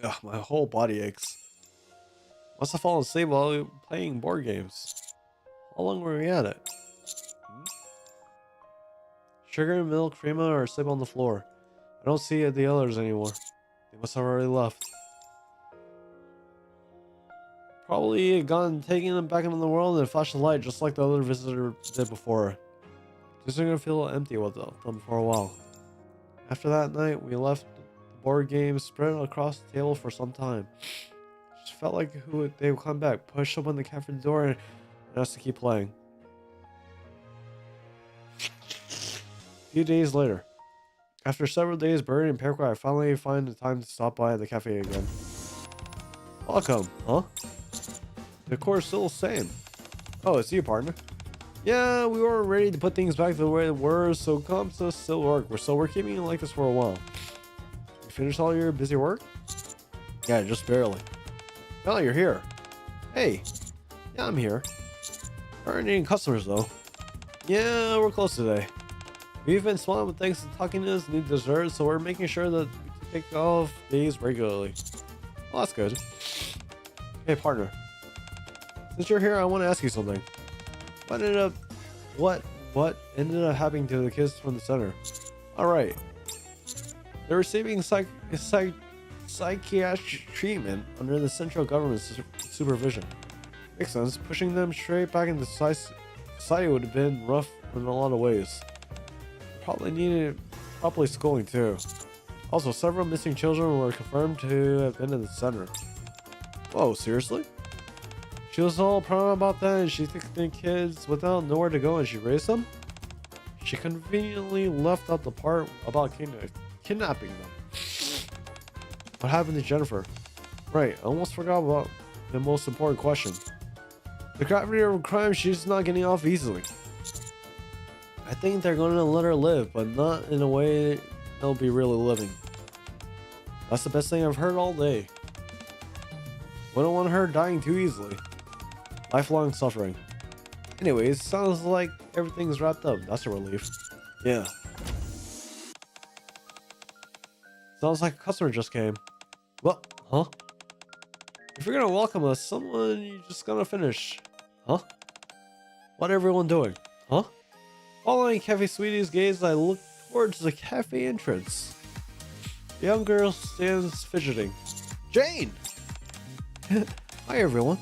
Ugh, my whole body aches. Must have fallen asleep while playing board games. How long were we at it? Sugar, milk, crema are asleep on the floor. I don't see the others anymore. They must have already left. Probably gone taking them back into the world and flashed the light just like the other visitor did before. Just gonna feel empty with them for a while. After that night, we left the board games spread across the table for some time. Just felt like they would come back, push open the cafe door, and ask to keep playing. A few days later, after several days buried in Paraguay, I finally find the time to stop by at the cafe again. Welcome, huh? The course still the same. Oh, it's you, partner. Yeah, we weren't ready to put things back the way they were, so comps still work. We're keeping it like this for a while. You finished all your busy work? Yeah, just barely. Oh, you're here. Hey. Yeah, I'm here. Aren't any customers though. Yeah, we're close today. We've been swamped with thanks to taquinas, new desserts, so we're making sure that we take off days regularly. Well, that's good. Hey, partner. Since you're here, I want to ask you something. What ended up happening to the kids from the center? Alright. They're receiving psychiatric treatment under the central government's supervision. Makes sense. Pushing them straight back into society would have been rough in a lot of ways. Probably needed properly schooling too. Also, several missing children were confirmed to have been in the center. Whoa, seriously? She was all proud about that and she took the kids without nowhere to go and she raised them? She conveniently left out the part about kidnapping them. What happened to Jennifer? Right, I almost forgot about the most important question. The gravity of crime, she's not getting off easily. I think they're going to let her live, but not in a way they'll be really living. That's the best thing I've heard all day. We don't want her dying too easily. Lifelong suffering. Anyways, sounds like everything's wrapped up. That's a relief. Yeah. Sounds like a customer just came. What? Huh? If you're gonna welcome us, someone you just gonna finish. Huh? What everyone doing? Huh? Following Cafe Sweetie's gaze, I look towards the cafe entrance. The young girl stands fidgeting. Jane! Hi everyone.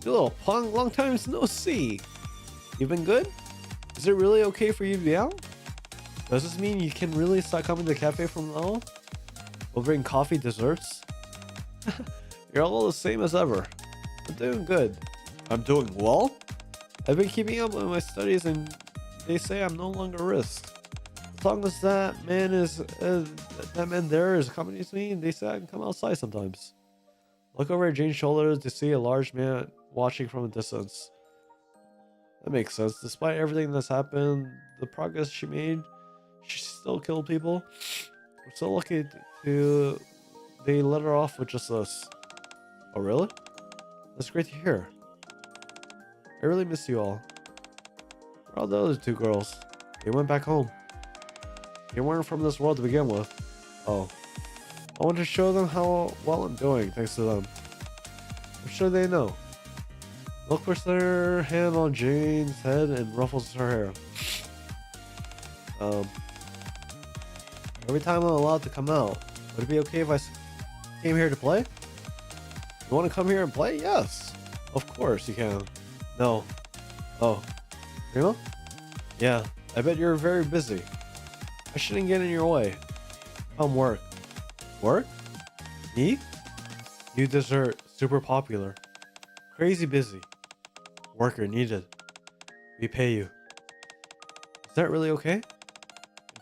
You little punk, long time no see. You been good? Is it really okay for you to be out? Does this mean you can really start coming to the cafe from now on? We'll bring coffee, desserts. You're all the same as ever. I'm doing good. I'm doing well? I've been keeping up with my studies and they say I'm no longer a risk. As long as that man there is accompanies me, they say I can come outside sometimes. Look over at Jane's shoulder to see a large man watching from a distance. That makes sense. Despite everything that's happened, the progress she made, she still killed people. We're so lucky to they let her off with just us. Oh really? That's great to hear. I really miss you all. Where are the other two girls? They went back home. They weren't from this world to begin with. Oh. I want to show them how well I'm doing thanks to them. I'm sure they know. Look puts their hand on Jane's head and ruffles her hair. Every time I'm allowed to come out, would it be okay if I came here to play? You want to come here and play? Yes. Of course you can. No. Oh. Primo? Yeah, I bet you're very busy. I shouldn't get in your way. Come work. Work? Me? New dessert, super popular. Crazy busy. Worker needed. We pay you. Is that really okay?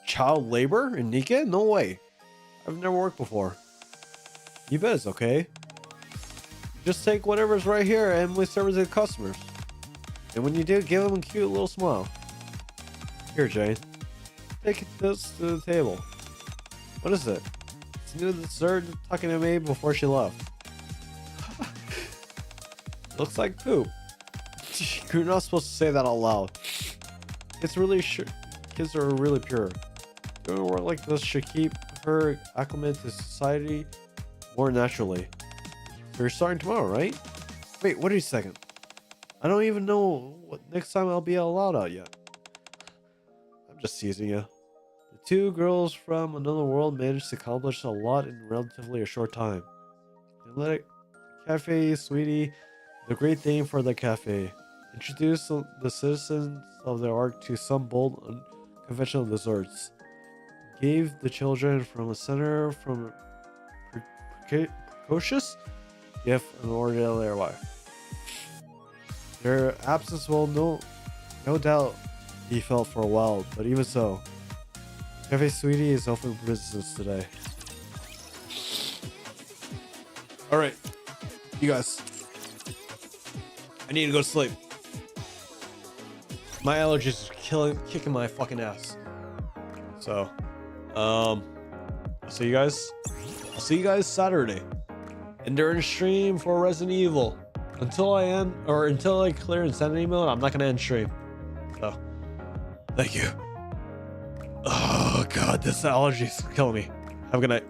Child labor in NIKKE? No way. I've never worked before. You bet it's okay. Just take whatever's right here and we serve it to the customers. And when you do, give them a cute little smile. Here, Jane. Take this to the table. What is it? It's new dessert talking to me before she left. Looks like poop. You're not supposed to say that out loud. It's really kids are really pure. Doing a work like this should keep her acclimated to society more naturally. So you're starting tomorrow, right? Wait, wait a second. I don't even know what next time I'll be allowed out yet. I'm just teasing you. The two girls from another world managed to accomplish a lot in relatively a short time. They let Cafe Sweetie, the great thing for the cafe, introduce the citizens of the ark to some bold, unconventional desserts. Gave the children from a center from precocious gift an ordinary life. Their absence will no doubt be felt for a while, but even so, Cafe Sweetie is open for business today. Alright, you guys. I need to go to sleep. My allergies are kicking my fucking ass. So, I'll see you guys. I'll see you guys Saturday. And during stream for Resident Evil. Until I clear Insanity mode, I'm not gonna end stream. So, thank you. Oh god, this allergy's killing me. Have a good night.